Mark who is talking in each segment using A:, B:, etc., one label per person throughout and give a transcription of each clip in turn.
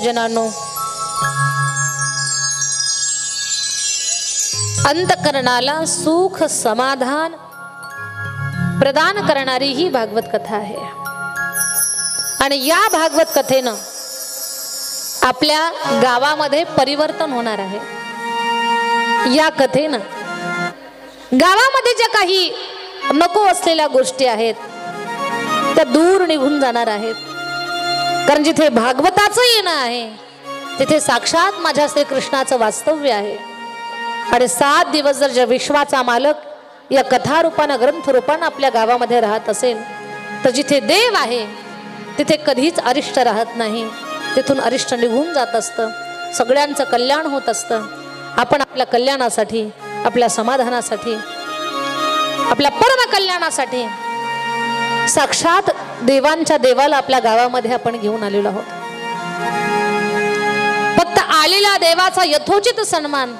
A: सज्जनांनो, अंतकरणाला सुख समाधान प्रदान करणारी ही भागवत कथा आहे। आणि या भागवत कथेनं आपल्या गावामध्ये परिवर्तन होणार आहे। या कथेनं गावामध्ये ज्या काही नको असलेल्या गोष्टी आहेत त्या दूर निघून जाणार आहेत। कारण जिथे भागवताचं येणं आहे तिथे साक्षात माझ्या श्रीकृष्णाचं वास्तव्य आहे। आणि 7 दिवस जर विश्वाचा मालक या कथा रूपानं ग्रंथ रूपानं आपल्या गावामध्ये राहत असेल तर जिथे देव आहे तिथे कधीच अरिष्ट राहत नाही, तिथून अरिष्ट निघून जात असतं, सगळ्यांचं कल्याण होत असतं। आपण आपल्या कल्याणासाठी, आपल्या समाधानासाठी, आपल्या परम कल्याणासाठी साक्षात देवांच्या देवाला आपल्या गावामध्ये आपण घेऊन आलेलो आहोत। फक्त आलेल्या देवाचा यथोचित सन्मान,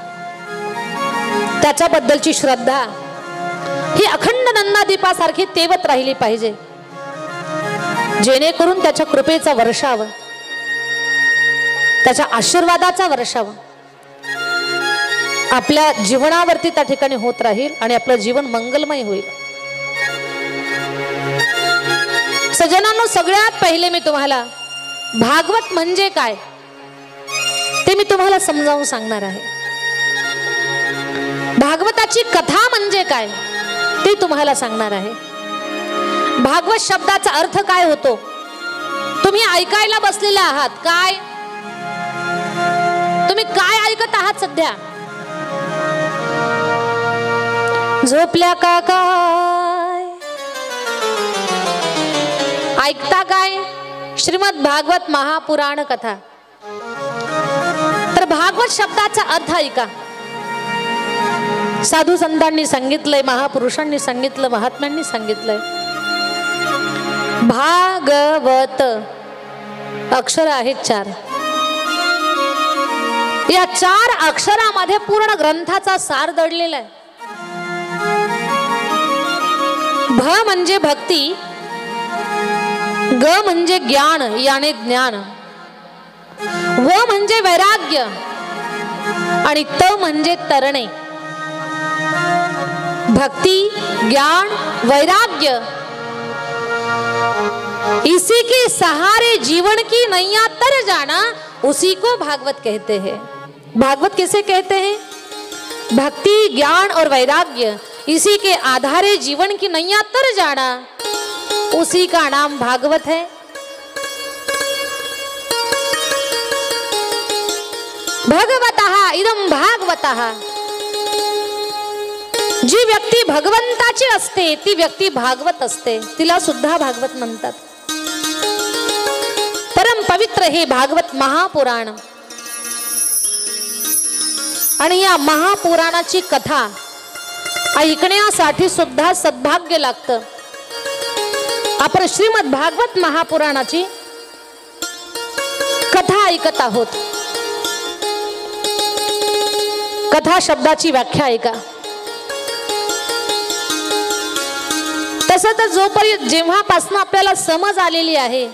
A: त्याच्याबद्दलची श्रद्धा ही अखंड नंदादीपासारखी तेवत राहिली पाहिजे, जेणेकरून त्याच्या कृपेचा वर्षाव, त्याच्या आशीर्वादाचा वर्षाव आपल्या जीवनावरती त्या ठिकाणी होत राहील आणि आपलं जीवन मंगलमय होईल। सज्जनांनो, सगळ्यात पहिले मी तुम्हाला भागवत म्हणजे काय ते मी तुम्हाला समजावून सांगणार आहे। भागवताची कथा म्हणजे काय ते तुम्हाला सांगणार आहे। भागवत शब्दाचा अर्थ काय होतो तुम्ही ऐकायला बसलेले आहात। काय तुम्ही काय ऐकत आहात सध्या? झोपल्या का काय? ऐकता काय? श्रीमद भागवत महापुराण कथा। तर भागवत शब्दाचा अर्थ ऐका। साधू संतांनी सांगितलंय, महापुरुषांनी सांगितलं, महात्म्यांनी सांगितलंय। भागवत अक्षर आहेत 4। या 4 अक्षरामध्ये पूर्ण ग्रंथाचा सार दडलेला आहे। भ म्हणजे भक्ती, ग म्हणजे ज्ञान याने ज्ञान, व म्हणजे वैराग्य आणि त म्हणजे तरणे। भक्ति, ज्ञान, वैराग्य, इसी के सहारे जीवन की नैया तर जाना, उसी को भागवत कहते हैं। भागवत किसे कहते हैं? भक्ति, ज्ञान और वैराग्य, इसी के आधारे जीवन की नैया तर जाना, उसी का नाम भागवत है। भगवतः इदं भागवतः। जी व्यक्ती भगवंताची असते ती व्यक्ती भागवत असते, तिला सुद्धा भागवत म्हणतात। परम पवित्र हे भागवत महापुराण। आणि या महापुराणाची कथा ऐकण्यासाठी सुद्धा सद्भाग्य लागतं। आपण श्रीमद भागवत महापुराणाची कथा ऐकत आहोत। कथा शब्दाची व्याख्या ऐका। तसं तर जोपर्यंत जेव्हापासून आपल्याला समज आलेली आहे,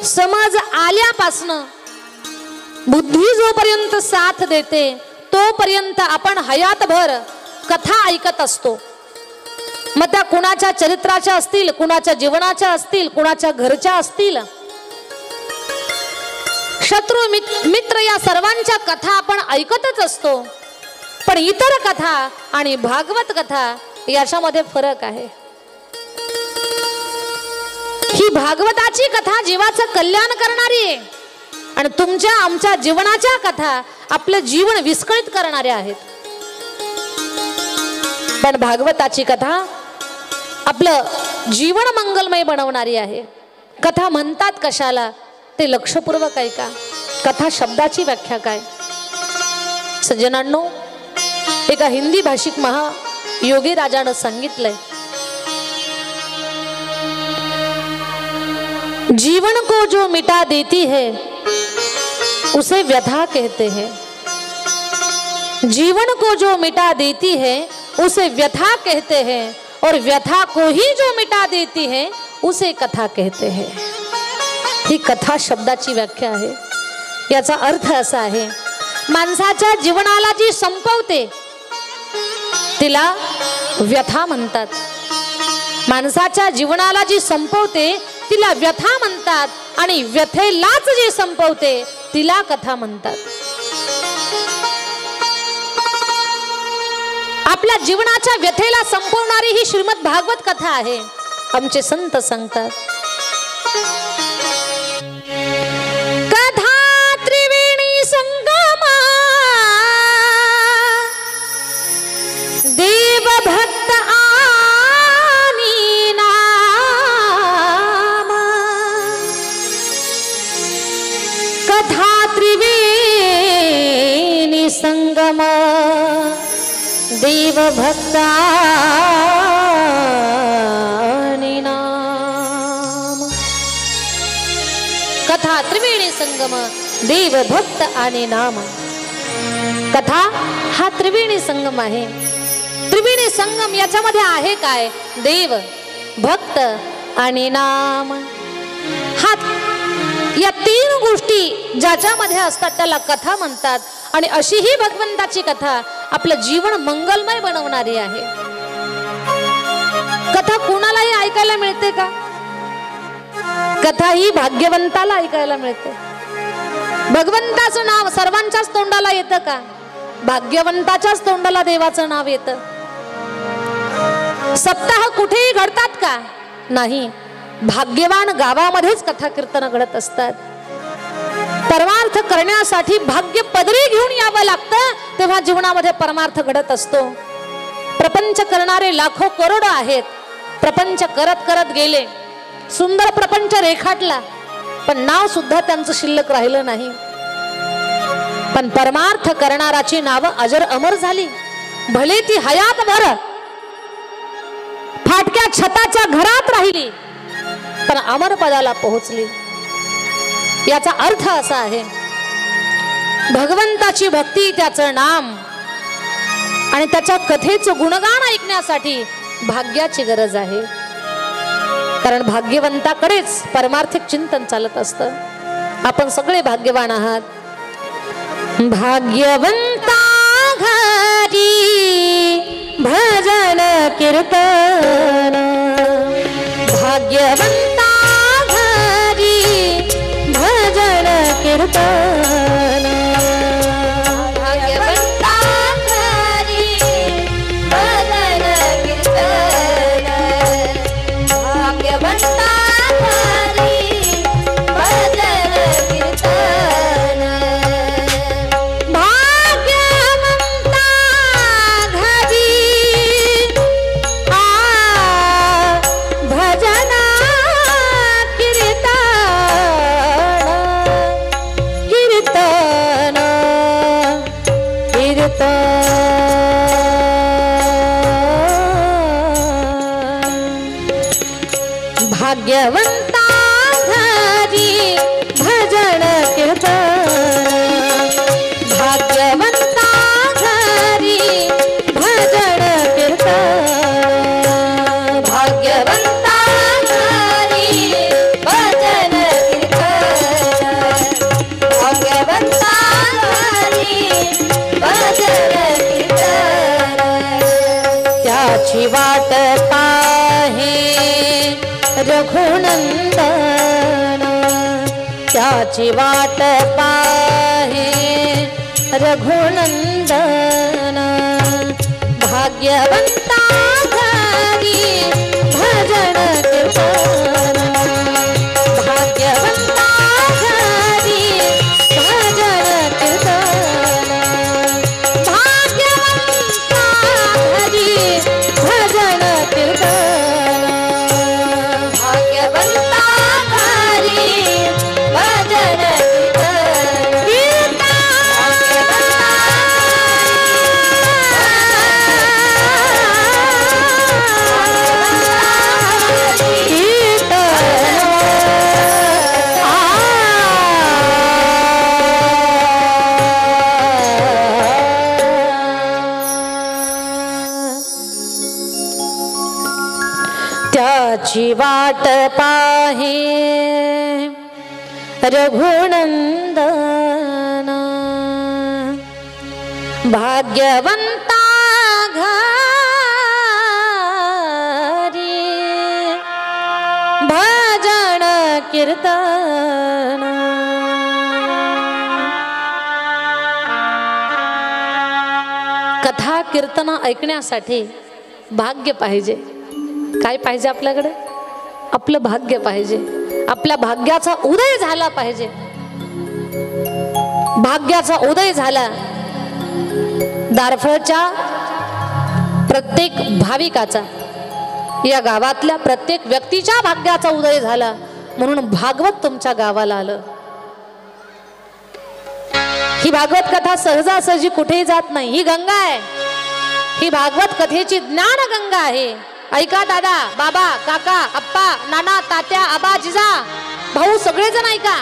A: समज आल्यापासून बुद्धी जोपर्यंत साथ देते तोपर्यंत आपण हयातभर कथा ऐकत असतो। मग त्या कुणाच्या चरित्राच्या असतील, कुणाच्या जीवनाच्या असतील, कुणाच्या घरच्या असतील, शत्रू मित्र या सर्वांच्या कथा आपण ऐकतच असतो। पण इतर कथा आणि भागवत कथा याच्यामध्ये फरक आहे। ही भागवताची कथा जीवाचं कल्याण करणारी आहे आणि तुमच्या आमच्या जीवनाच्या कथा आपलं जीवन विस्कळीत करणाऱ्या आहेत। पण भागवताची कथा आपलं जीवन मंगलमय बनवणारी आहे। कथा म्हणतात कशाला ते लक्षपूर्वक ऐका। कथा शब्दाची व्याख्या काय? सज्जनांनो, एका हिंदी भाषिक महायोगी राजानं सांगितलंय, जीवन को जो मिटा देती है उसे व्यथा कहते हैं। जीवन को जो मिटा देती है उसे व्यथा कहते हैं और व्यथा को ही जो मिटा देती है उसे कथा कहते हैं। ही कथा शब्दाची व्याख्या आहे। याचा अर्थ असा आहे, माणसाच्या जीवनाला जी संपवते तिला व्यथा म्हणतात. माणसाच्या जीवनाला जी संपवते तिला व्यथा म्हणतात आणि व्यथेलाच जी संपवते तिला कथा म्हणतात. आपल्या जीवनाच्या व्यथेला संपवणारी ही श्रीमद भागवत कथा आहे. आमचे संत सांगतात, कथा त्रिवेणी संगमा देव भक्त आणि नाम. कथा त्रिवेणी संगम देव भक्त आणि नाम. कथा त्रिवेणी संगम देव भक्त आणि नाम. कथा हा त्रिवेणी संगम आहे. त्रिवेणी संगम याच्यामध्ये आहे काय? देव, भक्त आणि नाम. हा या तीन गोष्टी ज्याच्यामध्ये असतात त्याला कथा म्हणतात. आणि अशी ही भगवंताची कथा आपलं जीवन मंगलमय बनवणारी आहे. कथा कोणालाही ऐकायला मिळते का? कथा ही भाग्यवंताला ऐकायला मिळते. भगवंताचं नाव सर्वांच्याच तोंडाला येतं का? भाग्यवंताच्याच तोंडाला देवाचं नाव येतं. सप्ताह कुठेही घडतात का? नाही. भाग्यवान गावामध्येच कथा कीर्तन घडत असतात. परमार्थ करण्यासाठी भाग्य पदरी घेऊन यावं लागतं, तेव्हा जीवनामध्ये परमार्थ घडत असतो. प्रपंच करणारे लाखो करोडो आहेत. प्रपंच करत करत गेले, सुंदर प्रपंच रेखाटला, पण नाव सुद्धा त्यांचं शिल्लक राहिलं नाही. पण परमार्थ करणाराची नावं अजर अमर झाली. भले ती हयात भर फाटक्या छताच्या घरात राहिली, पण अमर पदाला पोहोचली. याचा अर्थ असा आहे, भगवंताची भक्ती, त्याचं नाम आणि त्याच्या कथेचं गुणगान ऐकण्यासाठी भाग्याची गरज आहे. कारण भाग्यवंताकडेच परमार्थिक चिंतन चालत असतं. आपण सगळे भाग्यवान आहात. भाग्यवंता घरी भजन कीर्तन. भाग्यवंता भजन कीर्तन. भाग्यवंता घरी भजन कीर्तन. भाग्यवंता घरी भजन कीर्तन. भाग्यवंता घरी भजन भाग्यवंता घरी भजन कीर्तन. भाग्यवंता घरी भजन कीर्तन. भाग्यवंता घरी भजन कीर्तन. भाग्यवंता घरी भजन कीर्तन. त्याची वाट पाहे रघुनंदन. त्याची वाट पाहे रघुनंदन. भाग्यवंता घरी भजन कीर्तन. भाग्यवंता घरी भजन कीर्तन. भाग्यवंता घरी भजन कीर्तन. भाग्यवंता घरी भजन त्याची वाट पाहे रघुनंदन. भाग्यवंता घरी भजन कीर्तन, कथा कीर्तन ऐकण्यासाठी भाग्य पाहिजे. काय पाहिजे आपल्याकडे? आपलं भाग्य पाहिजे. आपल्या भाग्याचा उदय झाला पाहिजे. भाग्याचा उदय झाला. दारफळच्या प्रत्येक भाविकाचा, या गावातल्या प्रत्येक व्यक्तीच्या भाग्याचा उदय झाला म्हणून भागवत तुमच्या गावाला आलं. ही भागवत कथा सहजासहजी कुठेही जात नाही. ही गंगा आहे. ही भागवत कथेची ज्ञान गंगा आहे. ऐका दादा, बाबा, काका, आप्पा, नाना, तात्या, आबा, जिजा, भाऊ, सगळेजण ऐका.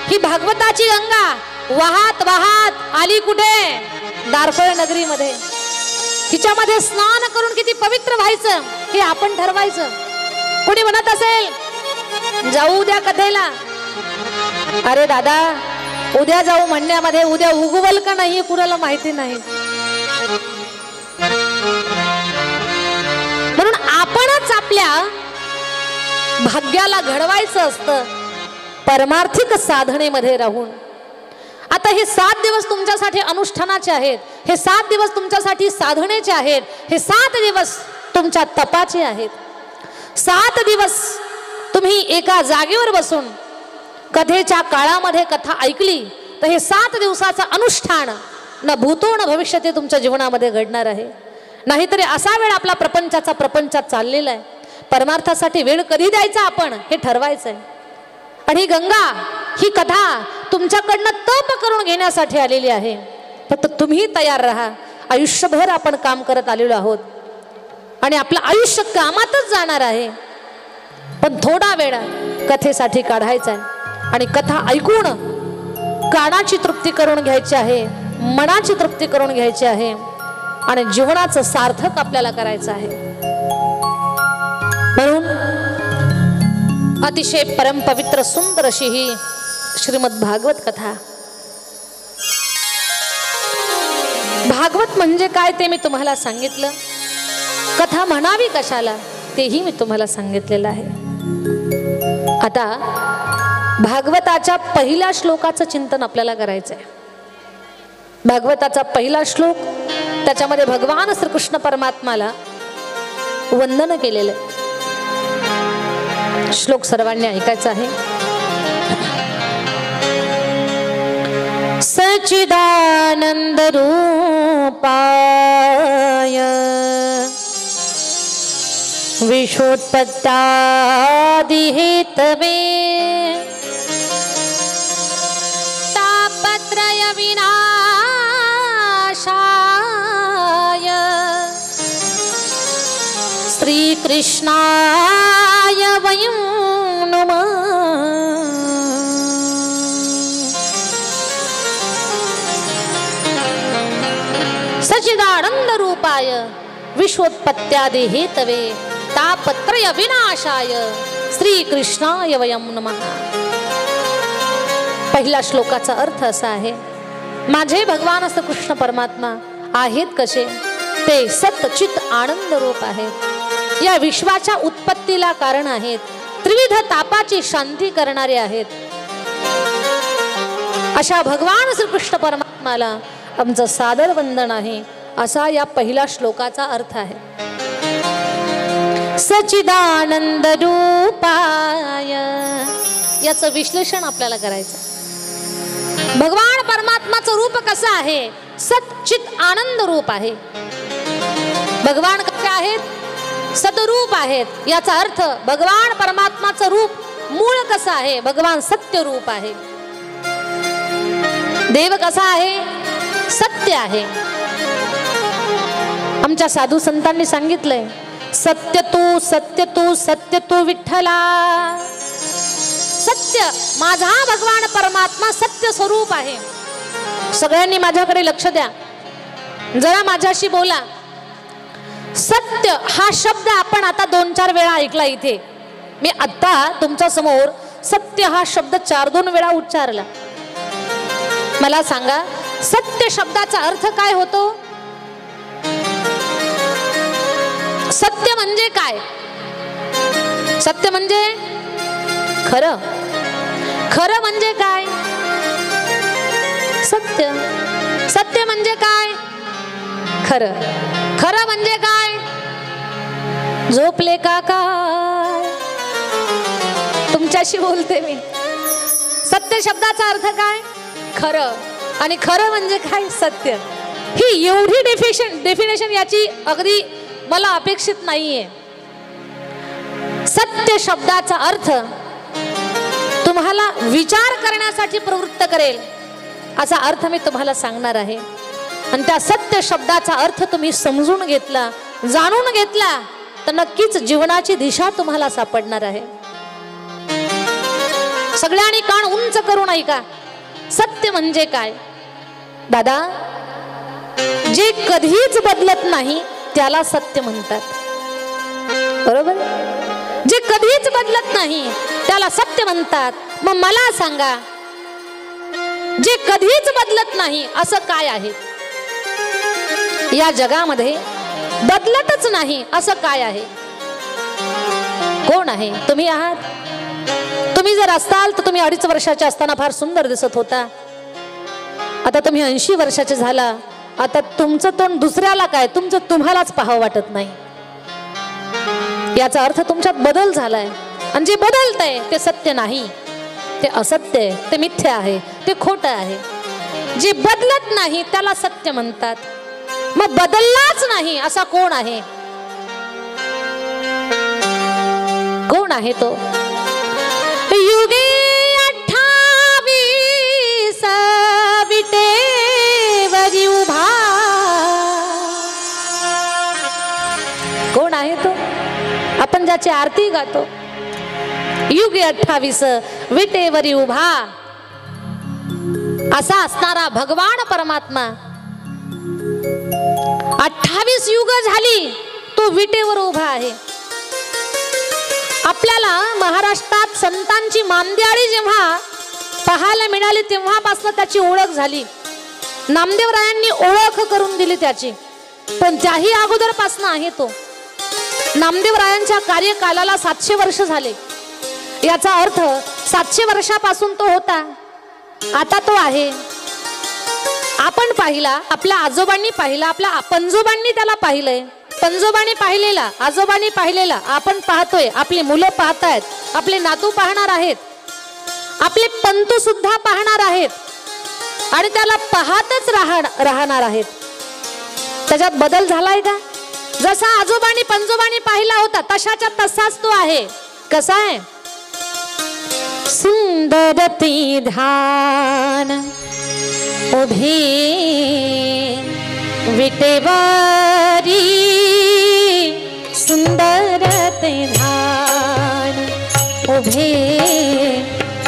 A: ही भागवताची गंगा वाहत वाहत आली कुठे? दारफळ नगरीमध्ये. हिच्यामध्ये स्नान करून किती पवित्र व्हायचं हे आपण ठरवायचं. कोणी म्हणत असेल जाऊ उद्या कथेला, अरे दादा उद्या जाऊ म्हणण्यामध्ये उद्या उगवल का नाही कुणाला माहिती नाही. म्हणून आपणच आपल्या भाग्याला घडवायचं असतं परमार्थिक साधनेमध्ये राहून. आता हे 7 दिवस तुमच्यासाठी अनुष्ठानाचे आहेत. हे 7 दिवस तुमच्यासाठी साधनेचे आहेत. हे 7 दिवस तुमच्या तपाचे आहेत. 7 दिवस तुम्ही एका जागेवर बसून कथेच्या काळामध्ये कथा ऐकली तर हे 7 दिवसाचं अनुष्ठान न भूतो न भविष्य ते तुमच्या जीवनामध्ये घडणार आहे. नाहीतरी असा वेळ आपला प्रपंचात चाललेला आहे. परमार्थासाठी वेळ कधी द्यायचा आपण हे ठरवायचं आहे. आणि ही गंगा, ही कथा तुमच्याकडनं तप करून घेण्यासाठी आलेली आहे. फक्त तुम्ही तयार राहा. आयुष्यभर आपण काम करत आलेलो आहोत आणि आपलं आयुष्य कामातच जाणार आहे. पण थोडा वेळ कथेसाठी काढायचा आहे आणि कथा ऐकून कानाची तृप्ती करून घ्यायची आहे, मनाची तृप्ती करून घ्यायची आहे आणि जीवनाचं सार्थक आपल्याला करायचं आहे. म्हणून अतिशय परम पवित्र सुंदर अशी ही श्रीमद भागवत कथा. भागवत म्हणजे काय ते मी तुम्हाला सांगितलं. कथा म्हणावी कशाला तेही मी तुम्हाला सांगितलेलं आहे. आता भागवताच्या पहिल्या श्लोकाचं चिंतन आपल्याला करायचं आहे. भागवताचा पहिला श्लोक, त्याच्यामध्ये भगवान श्रीकृष्ण परमात्माला वंदन केलेलं आहे. श्लोक सर्वांनी ऐकायचा आहे. सच्चिदानंद रूपाय विश्वोत्पत्त्यादि हेतवे तापत्रय विनाशाय श्रीकृष्णाय वयं नमः. सच्चिदानंद रूपाय विश्वोत्पत्त्यादि हेतवे तापत्रय विनाशाय श्रीकृष्णाय वयं नमः. पहिल्या श्लोकाचा अर्थ असा आहे, माझे भगवान श्रीकृष्ण परमात्मा आहेत कसे? ते सच्चित आनंद रूप आहेत. या विश्वाच्या उत्पत्तीला कारण आहेत. त्रिविध तापाची शांती करणारे आहेत. अशा भगवान श्रीकृष्ण परमात्माला आमचं सादर वंदन आहे, असा या पहिल्या श्लोकाचा अर्थ आहे. सच्चिदानंद रूपाय, याचं विश्लेषण आपल्याला करायचं. भगवान परमात्माचं रूप कसं आहे? सच्चित आनंद रूप आहे. भगवान कसे आहेत? सदरूप आहेत. याचा अर्थ भगवान परमात्माचं रूप मूळ कसं आहे? भगवान सत्य रूप आहे. देव कसा आहे? सत्य आहे. आमच्या साधू संतांनी सांगितलंय, सत्य तू सत्य तू सत्य तू विठ्ठला. सत्य माझा भगवान परमात्मा सत्य स्वरूप आहे. सगळ्यांनी माझ्याकडे लक्ष द्या, जरा माझ्याशी बोला. सत्य हा शब्द आपण आता 2-4 वेळा ऐकला इथे. मी आता तुमच्या समोर सत्य हा शब्द 4-2 वेळा उच्चारला. मला सांगा, सत्य शब्दाचा अर्थ काय होतो? सत्य म्हणजे काय? सत्य म्हणजे खरं. खरं म्हणजे काय? सत्य. सत्य म्हणजे काय? खरं. खरं म्हणजे काय? झोपले का काय? तुमच्याशी बोलते मी. सत्य शब्दाचा अर्थ काय? खरं. आणि खरं म्हणजे काय? सत्य. ही एवढी डेफिनेशन याची अगदी मला अपेक्षित नाहीये. सत्य शब्दाचा अर्थ तुम्हाला विचार करण्यासाठी प्रवृत्त करेल असा अर्थ मी तुम्हाला सांगणार आहे. आणि त्या सत्य शब्दाचा अर्थ तुम्ही समजून घेतला, जाणून घेतला, तर नक्कीच जीवनाची दिशा तुम्हाला सापडणार आहे. सगळ्यांनी कान उंच करून ऐका. सत्य म्हणजे काय? दादा, जे कधीच बदलत नाही त्याला सत्य म्हणतात. बरोबर? जे कधीच बदलत नाही त्याला सत्य म्हणतात. मग मला सांगा, जे कधीच बदलत नाही असं काय आहे? या जगामध्ये बदलतच नाही असं काय आहे? कोण आहे? तुम्ही आहात. तुम्ही जर असताल तर तुम्ही 2.5 वर्षाचे असताना फार सुंदर दिसत होता. आता तुम्ही 80 वर्षाचे झाला. आता तुमचं तोंड दुसऱ्याला काय, तुमचं तुम्हालाच पाहावं वाटत नाही. याचा अर्थ तुमच्यात बदल झालाय. आणि जे बदलतंय ते सत्य नाही, ते असत्य आहे, ते मिथ्या आहे, ते खोटं आहे. जे बदलत नाही त्याला सत्य म्हणतात. मग बदललाच नाही असा कोण आहे? कोण आहे तो? युगे 28 विटेवरी उभा. कोण आहे तो? आपण ज्याची आरती गातो. युगे 28 विटेवरी उभा असा असणारा भगवान परमात्मा 28 युग झाली तो विटेवर उभा आहे. आपल्याला महाराष्ट्रात संतांची मांदियाळी जेव्हा पाहायला मिळाली तेव्हापासून त्याची ओळख झाली. नामदेवरायांनी ओळख करून दिली त्याची. पण त्याही अगोदरपासून आहे तो. नामदेवरायांच्या कार्यकालाला 700 वर्ष झाले. याचा अर्थ 700 वर्षापासून तो होता, आता तो आहे. आपण पाहिला, आपल्या आजोबांनी पाहिला, आपल्या पंजोबांनी त्याला पाहिलंय. पंजोबांनी पाहिलेला, आजोबांनी पाहिलेला आपण पाहतोय. आपली मुलं पाहतायत, आपले नातू पाहणार आहेत, आपले पंतू सुद्धा पाहणार आहेत आणि त्याला पाहतच राहणार आहेत. त्याच्यात बदल झालाय का? जसा आजोबांनी पंजोबांनी पाहिला होता तशाच्या तसाच तो आहे. कसा आहे? सुंदर ते ध्यान उभे विटेवरी, सुंदर ते ध्यान उभे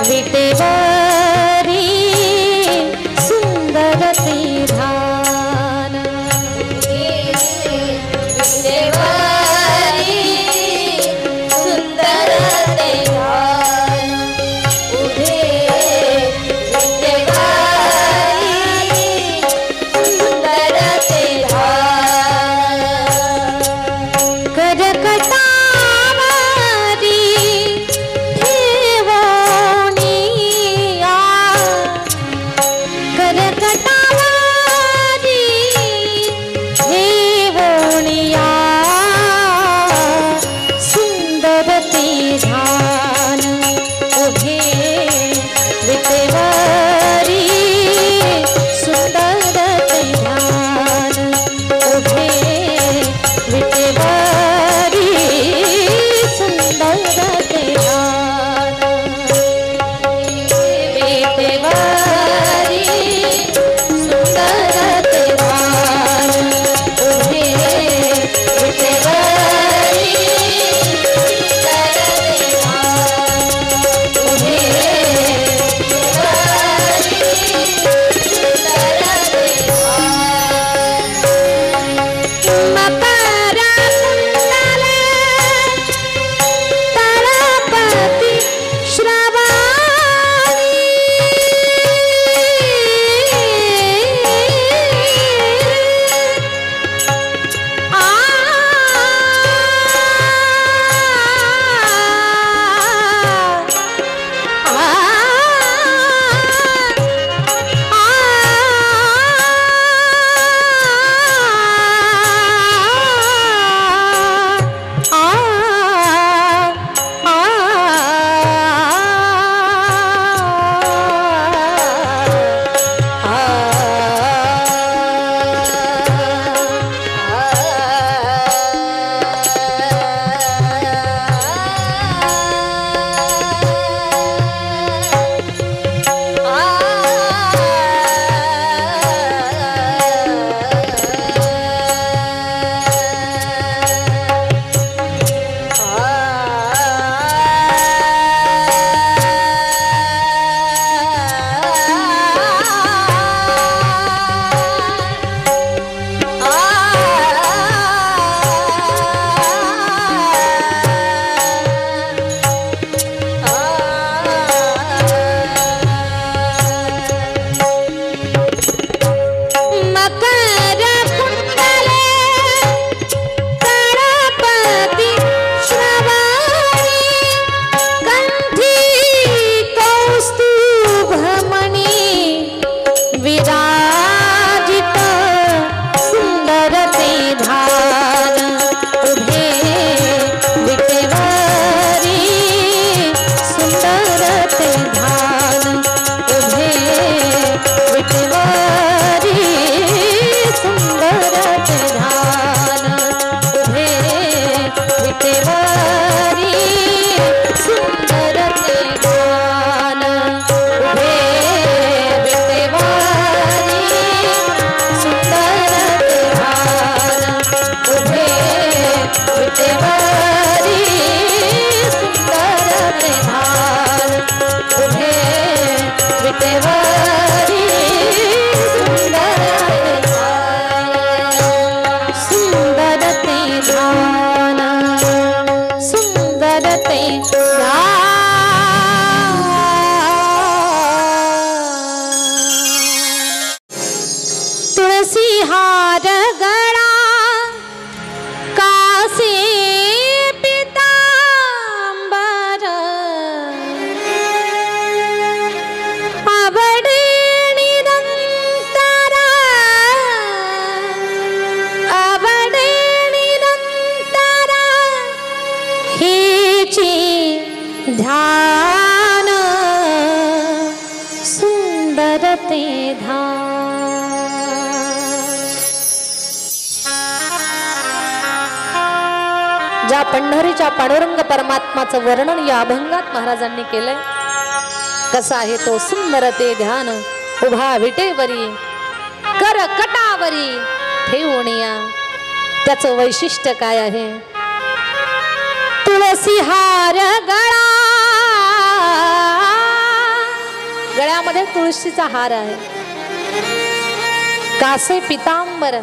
A: विटेवरी, सुंदर ते ध्यान विटेवरी, सुंदर ते ध्यान उभे करकटावरी हे ते तुळसी हार गळा कासे पितांबर आवडे निरंतर हेची ध्यान सुंदर ते ध्यान। ज्या पंढरीच्या पांडुरंग परमात्माचं वर्णन या अभंगात महाराजांनी केलंय, कसा आहे तो सुंदर ते ध्यान उभा विटेवरी कर कटावरी ठेवूनिया। त्याचं वैशिष्ट्य काय आहे? तुळसी हार गळा, गळ्यामध्ये तुळशीचा हार आहे, कासे पितांबर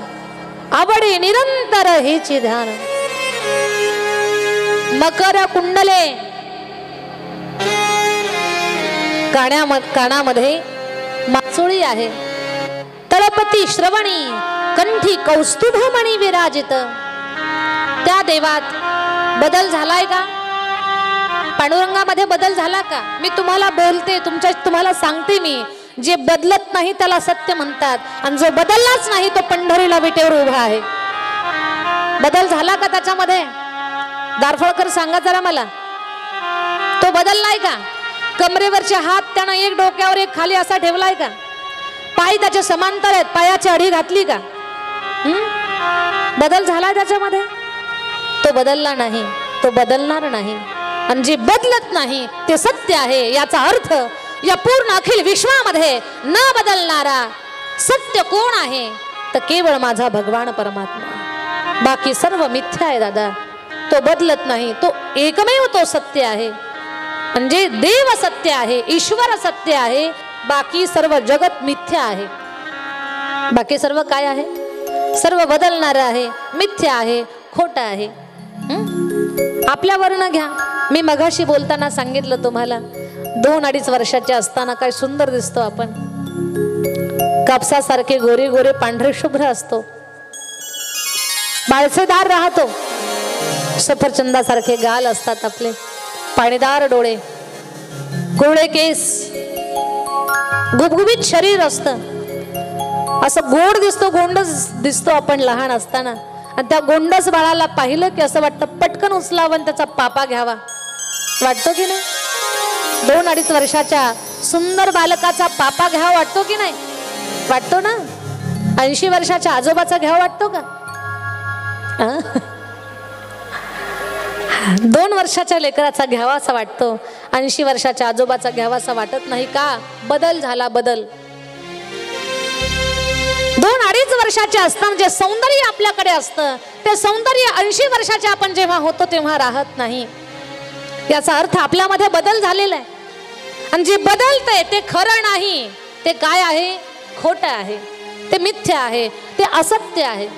A: आवडे निरंतर हेचे ध्यान। मकर कुंडले, कानामध्ये मासोळी आहे, तळपती श्रवणी कंठी कौस्तुभमणी विराजित। त्या देवात बदल झालाय का? पांडुरंगामध्ये बदल झाला का? मी तुम्हाला बोलते, तुम्हाला सांगते, मी जे बदलत नाही त्याला सत्य म्हणतात, आणि जो बदललाच नाही तो पंढरीला विटेवर उभा आहे। बदल झाला का त्याच्यामध्ये? दारफळकर सांगा जरा मला, तो बदललाय का? कमरेवरचे हात त्यानं एक डोक्यावर एक खाली असा ठेवलाय का? पाय त्याचे समांतर आहेत, पायाची अडी घातली का? बदल झाला त्याच्यामध्ये? तो बदलला नाही, तो बदलणार नाही, आणि जे बदलत नाही ते सत्य आहे। याचा अर्थ या पूर्ण अखिल विश्वामध्ये न बदलणारा सत्य कोण आहे? तर केवळ माझा भगवान परमात्मा, बाकी सर्व मिथ्या आहे दादा। तो बदलत नाही, तो एकमेव तो सत्य आहे, म्हणजे देव सत्य आहे, ईश्वर सत्य आहे, बाकी सर्व जगत मिथ्या आहे। बाकी सर्व काय आहे? सर्व बदलणारं आहे, मिथ्या आहे, खोटं आहे। आपल्यावरनं घ्या, मी मगाशी बोलताना सांगितलं तुम्हाला, 2-2.5 वर्षाचे असताना काय सुंदर दिसतो आपण, कापसासारखे गोरे गोरे पांढरे शुभ्र असतो, बाळसेदार राहतो, सफरचंदासारखे गाल असतात आपले, पाणीदार डोळे, कोवळे केस, गुबगुबीत शरीर असतं, असं गोड दिसतो, गोंडस दिसतो आपण लहान असताना, आणि त्या गोंडस बाळाला पाहिलं की असं वाटतं पटकन उचलावं आणि त्याचा पापा घ्यावा, वाटतो की नाही? 2-2.5 वर्षाच्या सुंदर बालकाचा पापा घ्यावा वाटतो की नाही? वाटतो ना? 80 वर्षाच्या आजोबाचा घ्यावा वाटतो का? 2 वर्षाच्या लेकराचा घ्यावा असा वाटतो, 80 वर्षाच्या आजोबाचा घ्यावा असा वाटत नाही का? बदल झाला, बदल। 2-2.5 वर्षाचे असताना जे सौंदर्य आपल्याकडे असतं ते सौंदर्य 80 वर्षाचे आपण जेव्हा होतो तेव्हा राहत नाही। याचा अर्थ आपल्यामध्ये बदल झालेला आहे, आणि जे बदलतंय ते खरं नाही, ते काय आहे? खोटं आहे, ते मिथ्या आहे, ते असत्य आहे।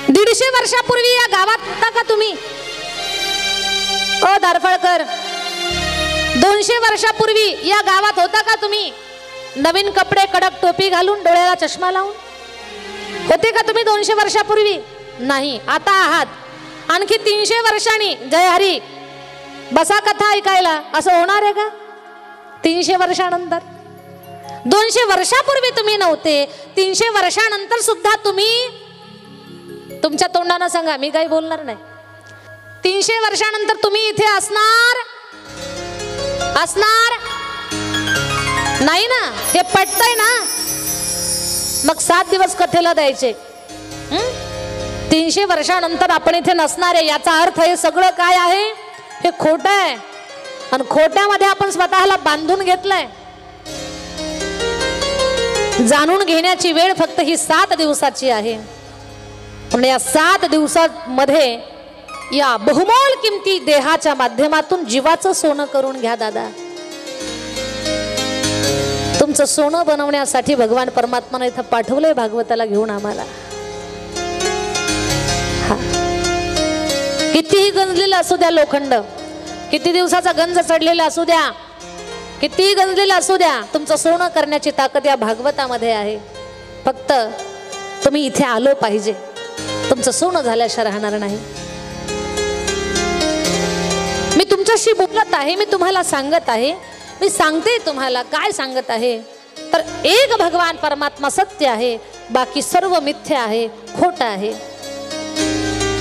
A: 150 वर्षापूर्वी या गावात होता का तुम्ही? ओ दारफळकर, 200 वर्षापूर्वी या गावात होता का तुम्ही? नवीन कपडे, कडक टोपी घालून, डोळ्याला चष्मा लावून होते का तुम्ही 200 वर्षापूर्वी? नाही, आता आहात। आणखी 300 वर्षांनी जय हरी बसा कथा ऐकायला, असं होणार आहे का? 300 वर्षानंतर? 200 वर्षापूर्वी तुम्ही नव्हते, 300 वर्षानंतर सुद्धा तुम्ही, तुमच्या तोंडानं सांगा, मी काही बोलणार नाही, 300 वर्षानंतर तुम्ही इथे असणार नाही ना? हे पटतंय ना? मग 7 दिवस कथेला द्यायचे। 300 वर्षानंतर आपण इथे नसणार आहे, याचा अर्थ हे सगळं काय आहे? हे खोटं आहे, आणि खोट्यामध्ये आपण स्वतःला बांधून घेतलंय। जाणून घेण्याची वेळ फक्त ही 7 दिवसाची आहे, पण या 7 दिवसांमध्ये या बहुमोल किमती देहाच्या माध्यमातून जीवाचं सोनं करून घ्या दादा। तुमचं सोनं बनवण्यासाठी भगवान परमात्माने इथं पाठवलंय भागवताला घेऊन आम्हाला। हा कितीही गंजलेलं असू द्या लोखंड, किती दिवसाचा गंज चढलेला असू द्या, कितीही गंजलेलं असू द्या, तुमचं सोनं करण्याची ताकद या भागवतामध्ये आहे. फक्त तुम्ही इथे आलो पाहिजे, तुमचं सोनं झाल्याशिवाय राहणार नाही. मी तुमच्याशी बोलत आहे, मी तुम्हाला सांगत आहे, मी सांगते तुम्हाला. काय सांगत आहे तर एक भगवान परमात्मा सत्य आहे, बाकी सर्व मिथ्या आहे, खोट आहे.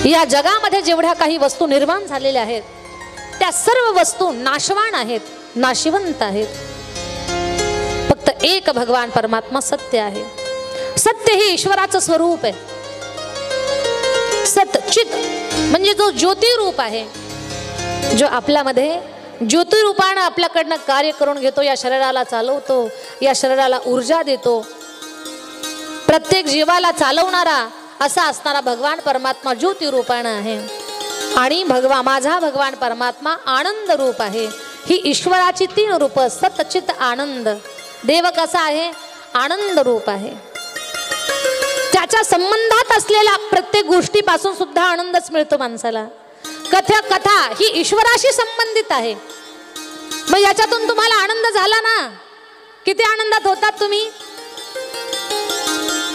A: या जगामध्ये जेवढ्या काही वस्तू निर्माण झालेल्या आहेत त्या सर्व वस्तू नाशवान आहेत, नाशिवंत आहेत. फक्त एक भगवान परमात्मा सत्य आहे. सत्य हे ईश्वराचं स्वरूप आहे. सतचित म्हणजे जो ज्योतिरूप आहे, जो आपल्यामध्ये ज्योतिरूपानं आपल्याकडनं कार्य करून घेतो, या शरीराला चालवतो, या शरीराला ऊर्जा देतो, प्रत्येक जीवाला चालवणारा असा असणारा भगवान परमात्मा ज्योतिरूपानं आहे. आणि माझा भगवान परमात्मा आनंद रूप आहे. ही ईश्वराची 3 रूप, सतचित आनंद. देव कसा आहे? आनंद रूप आहे. त्याच्या संबंधात असलेल्या प्रत्येक गोष्टीपासून सुद्धा आनंदच मिळतो माणसाला. कथा ही ईश्वराशी संबंधित आहे. मग याच्यातून तुम्हाला आनंद झाला ना? किती आनंदात होतात तुम्ही?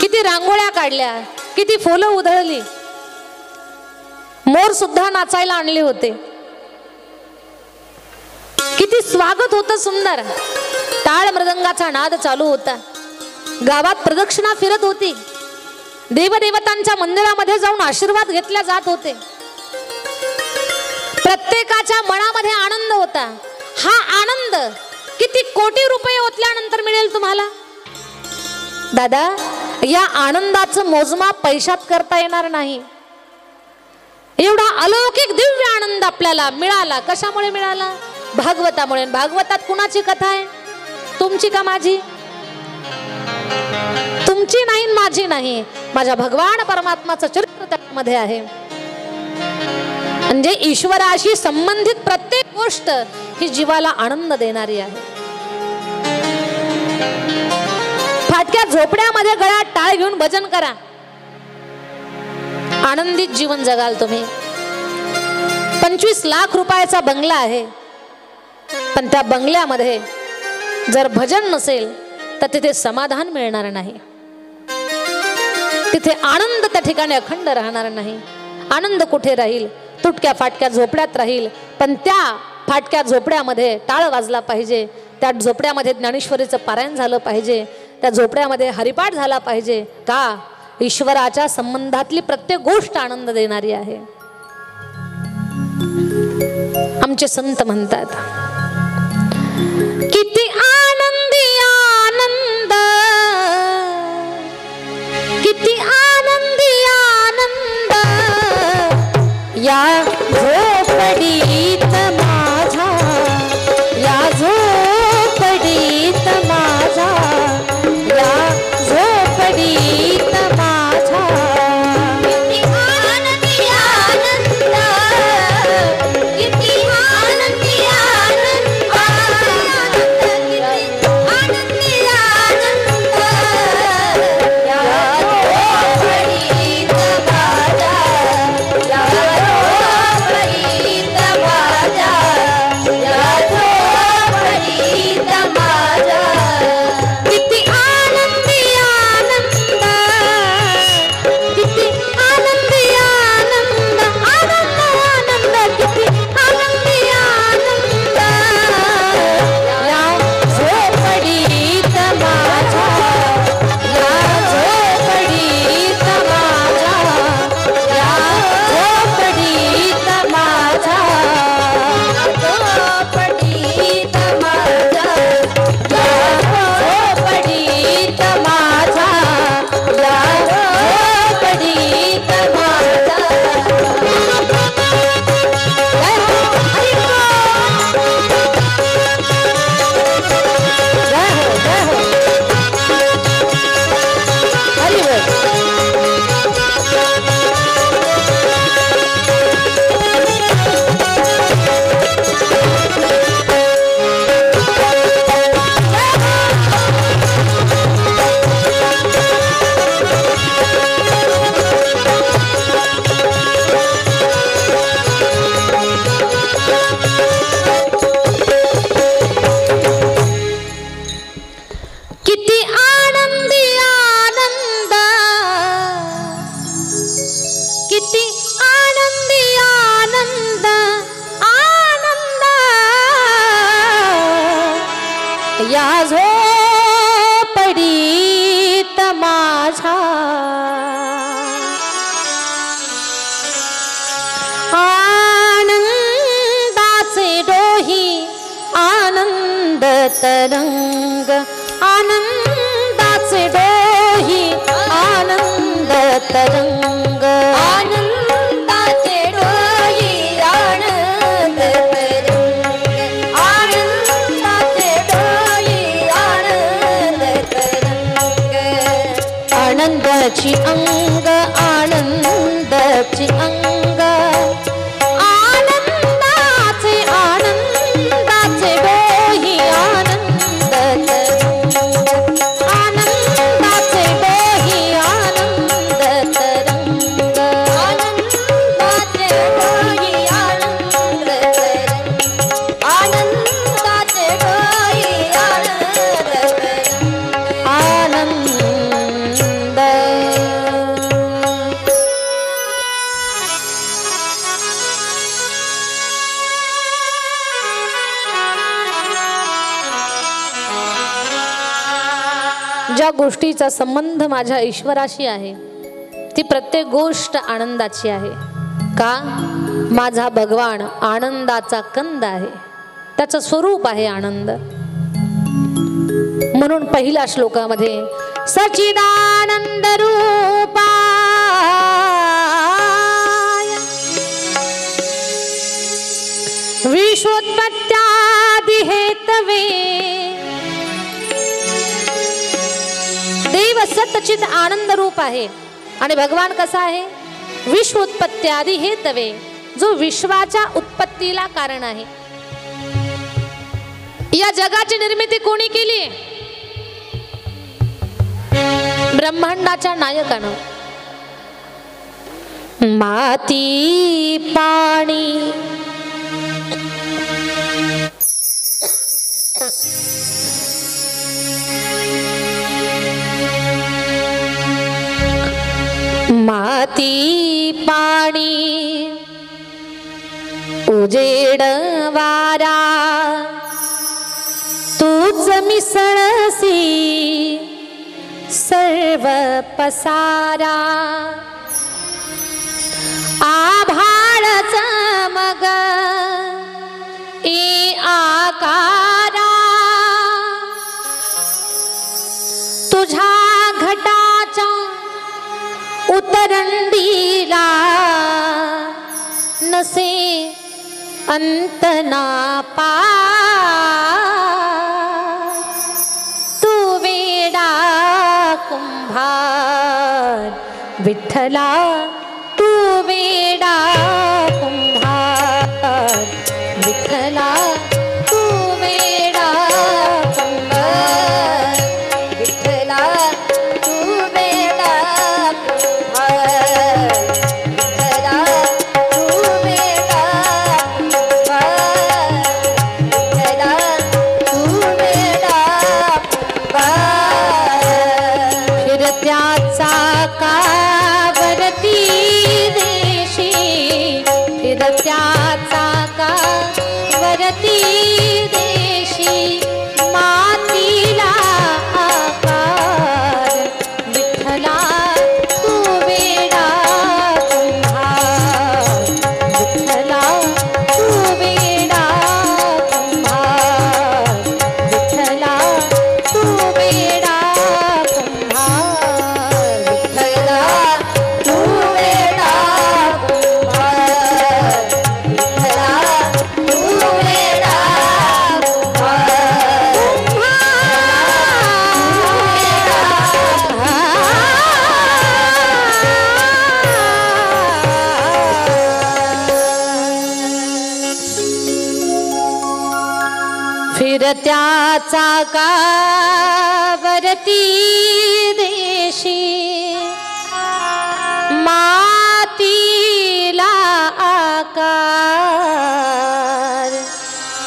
A: किती रांगोळ्या काढल्या, किती फुलं उधळली, मोर सुद्धा नाचायला आणले होते, किती स्वागत होतं सुंदर. टाळ मृदंगाचा नाद चालू होता, गावात प्रदक्षिणा फिरत होती, देवदेवतांच्या मंदिरामध्ये जाऊन आशीर्वाद घेतल्या जात होते. प्रत्येकाच्या मनामध्ये आनंद होता. हा आनंद किती कोटी रुपये ओतल्यानंतर मिळेल तुम्हाला? दादा, या आनंदाचं मोजमाप पैशात करता येणार नाही. एवढा अलौकिक दिव्य आनंद आपल्याला मिळाला. कशामुळे मिळाला? भागवतामुळे. भागवतात कुणाची कथा आहे? तुमची का माझी? तुमची नाही, माझी नाही. माझ्या भगवान परमात्माचं चरित्र त्यामध्ये आहे. म्हणजे ईश्वराशी संबंधित प्रत्येक गोष्ट ही जीवाला आनंद देणारी आहे. फाटक्या झोपड्यामध्ये गळ्यात टाळ घेऊन भजन करा, आनंदित जीवन जगाल तुम्ही. 25 लाख रुपयाचा बंगला आहे, पण त्या बंगल्यामध्ये जर भजन नसेल तर तिथे समाधान मिळणार नाही. तिथे आनंद त्या ठिकाणी अखंड राहणार नाही. आनंद कुठे राहील? तुटक्या फाटक्या झोपड्यात राहील. पण त्या फाटक्या झोपड्यामध्ये टाळ वाजला पाहिजे, त्या झोपड्यामध्ये ज्ञानेश्वरीचं पारायण झालं पाहिजे, त्या झोपड्यामध्ये हरिपाठ झाला पाहिजे. का? ईश्वराच्या संबंधातली प्रत्येक गोष्ट आनंद देणारी आहे. आमचे संत म्हणतात, किती आनंदी आनंद, किती आनंदी आनंद या झोपडीत माझा, या झोपडीत माझा, या झोपडीत माझा. किती आनंदी आनंद, किती आनंदी आनंद, किती आनंदी आनंद या झोपडीत माझा, या झोपडीत माझा. आनंद तरंग आनंदाचे डोही आनंद तरंग
B: आनंदाचे डोही आनंद तरंग आनंदाचे डोही आनंद तरंग
A: आनंदाची अंग आनंदाची अंग आनंदाचे आनंदाचे डोही आनंद तरंग आनंदाचे डोही आनंद तरंग
B: आनंदाचे डोही आनंद तरंग आनंदाचे डोही आनंद तरंग
A: आनंद ज्या गोष्टीचा संबंध माझ्या ईश्वराशी आहे ती प्रत्येक गोष्ट आनंदाची आहे का माझा भगवान आनंदाचा कंद आहे त्याचं स्वरूप आहे आनंद म्हणून पहिल्या श्लोकामध्ये सच्चिदानंद रूपाय विश्वोत्पत्त्यादि हेतवे देव सच्चिद आनंद रूप आहे आणि भगवान कसा आहे विश्वोत्पत्त्यादि हेतवे जो विश्वाच्या उत्पत्तीला कारण आहे या जगाची निर्मिती कोणी केली ब्रह्मांडाच्या नायकानं माती पाणी माती पाणी उजेड वारा तूच मिसळसी सर्व पसारा आभाळ चमग ए आकारा तुझ्या घटाच्या उतरंडीला नसे अंत ना तू वेडा कुंभार विठ्ठला तू वेडा कुंभार विठ्ठला तू वेडा कुंभार
B: विठ्ठला तू वेडा कुंभार विठ्ठला तू वेडा कुंभार विठ्ठला तू वेडा कुंभार
A: फिरत्याचा कावरती देशी फिरत्याचा कावरती देशी मातीला आकार विठ्ठला तू वेडा कुंभार विठ्ठला तू वेडा कुंभार विठ्ठला तू वेडा कुंभार
B: विठ्ठला तू वेडा कुंभार विठ्ठला तू वेडा
A: फिरत्याचा कावरती देशी मातीला आकार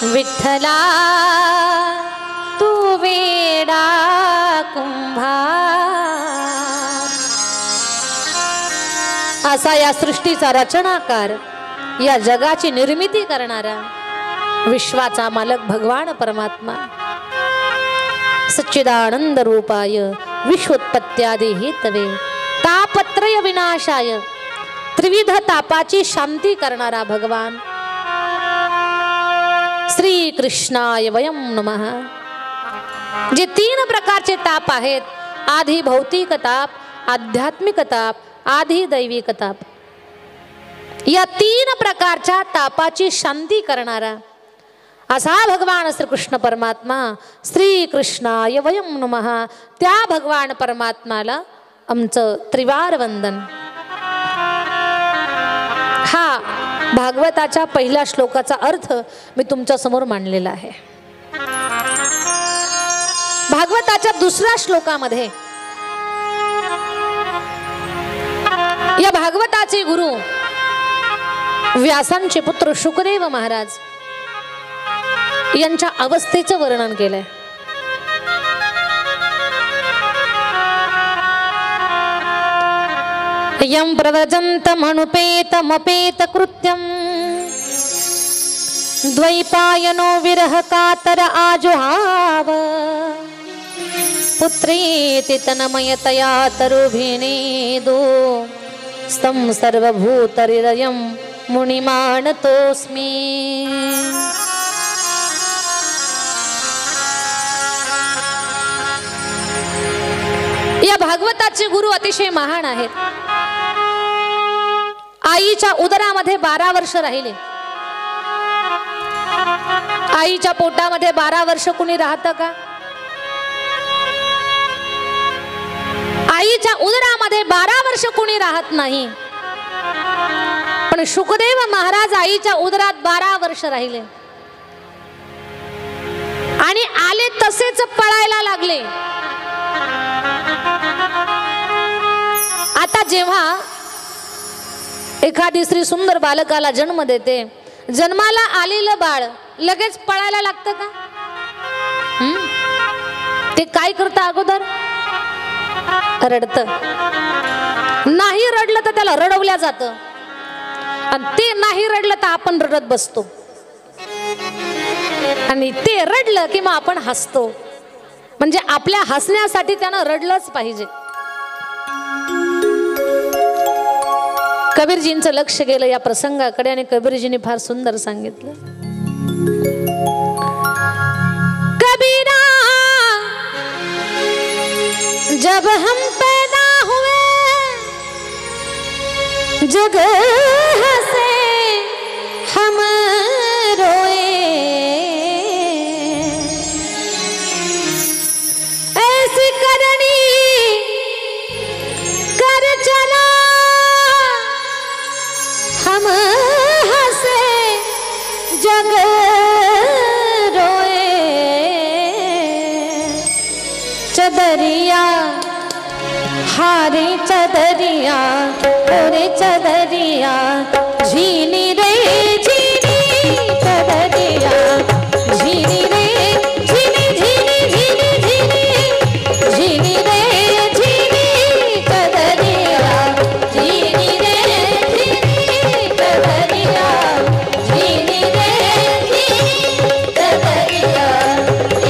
A: विठ्ठला तू वेडा कुंभार असा या सृष्टीचा रचनाकार या जगाची निर्मिती करणारा विश्वाचा मालक भगवान परमात्मा सच्चिदानंद रूपाय विश्वोत्पत्त्यादि हेतवे तापत्रय विनाशाय त्रिविध तापाची शांती करणारा भगवान श्री कृष्णाय वयम नमः. जे 3 प्रकारचे ताप आहेत, आधी भौतिक ताप, आध्यात्मिक ताप, आधी दैविक ताप, या 3 प्रकारच्या तापाची शांती करणारा असा भगवान श्रीकृष्ण परमात्मा श्री कृष्णाय वयम नमः. त्या भगवान परमात्माला आमचं त्रिवार वंदन. हा भागवताच्या पहिल्या श्लोकाचा अर्थ मी तुमच्या समोर मांडलेला आहे. भागवताच्या 2ऱ्या श्लोकामध्ये या भागवताचे गुरु व्यासांचे पुत्र शुकदेव महाराज यांच्या अवस्थेचं वर्णन केलंय. यम प्रव्रजन्तमनुपेतमपेत कृत्यं द्वैपायनो विरह कातर आजुहाव पुत्रेति तन्मयतया तरुभिनेदो स्तं सर्वभूतहृदयं मुनिमानतोऽस्मि. या भागवताचे गुरु अतिशय महान आहेत. आईच्या उदरामध्ये 12 वर्ष राहिले. आईच्या पोटामध्ये 12 वर्ष कुणी राहतं का? आईच्या उदरामध्ये 12 वर्ष कुणी राहत नाही. पण शुकदेव महाराज आईच्या उदरात 12 वर्ष राहिले आणि आले तसेच पळायला लागले. आता जेव्हा एखादी स्त्री सुंदर बालकाला जन्म देते, जन्माला आलेलं बाळ लगेच पळायला लागतं का? ते काय करतं अगोदर? रडतं. नाही रडलं तर त्याला रडवल्या जातं आणि ते नाही रडलं तर आपण रडत बसतो आणि ते रडलं की मग आपण हसतो. म्हणजे आपल्या हसण्यासाठी त्यानं रडलंच पाहिजे. कबीरजींचं लक्ष गेलं या प्रसंगाकडे आणि कबीरजींनी फार सुंदर सांगितलं. कबीरा जब हम पैदा हुए जग हंसे हम रोए ऐसी करनी कर चला हम हंसे जग रोए चदरिया हारे चदरिया ओरे चदरिया झीनी रे झीनी चदरिया झीनी रे झीनी झीनी झीनी झीनी झीनी रे झीनी चदरिया झीनी रे झीनी चदरिया झीनी रे झीनी चदरिया झीनी रे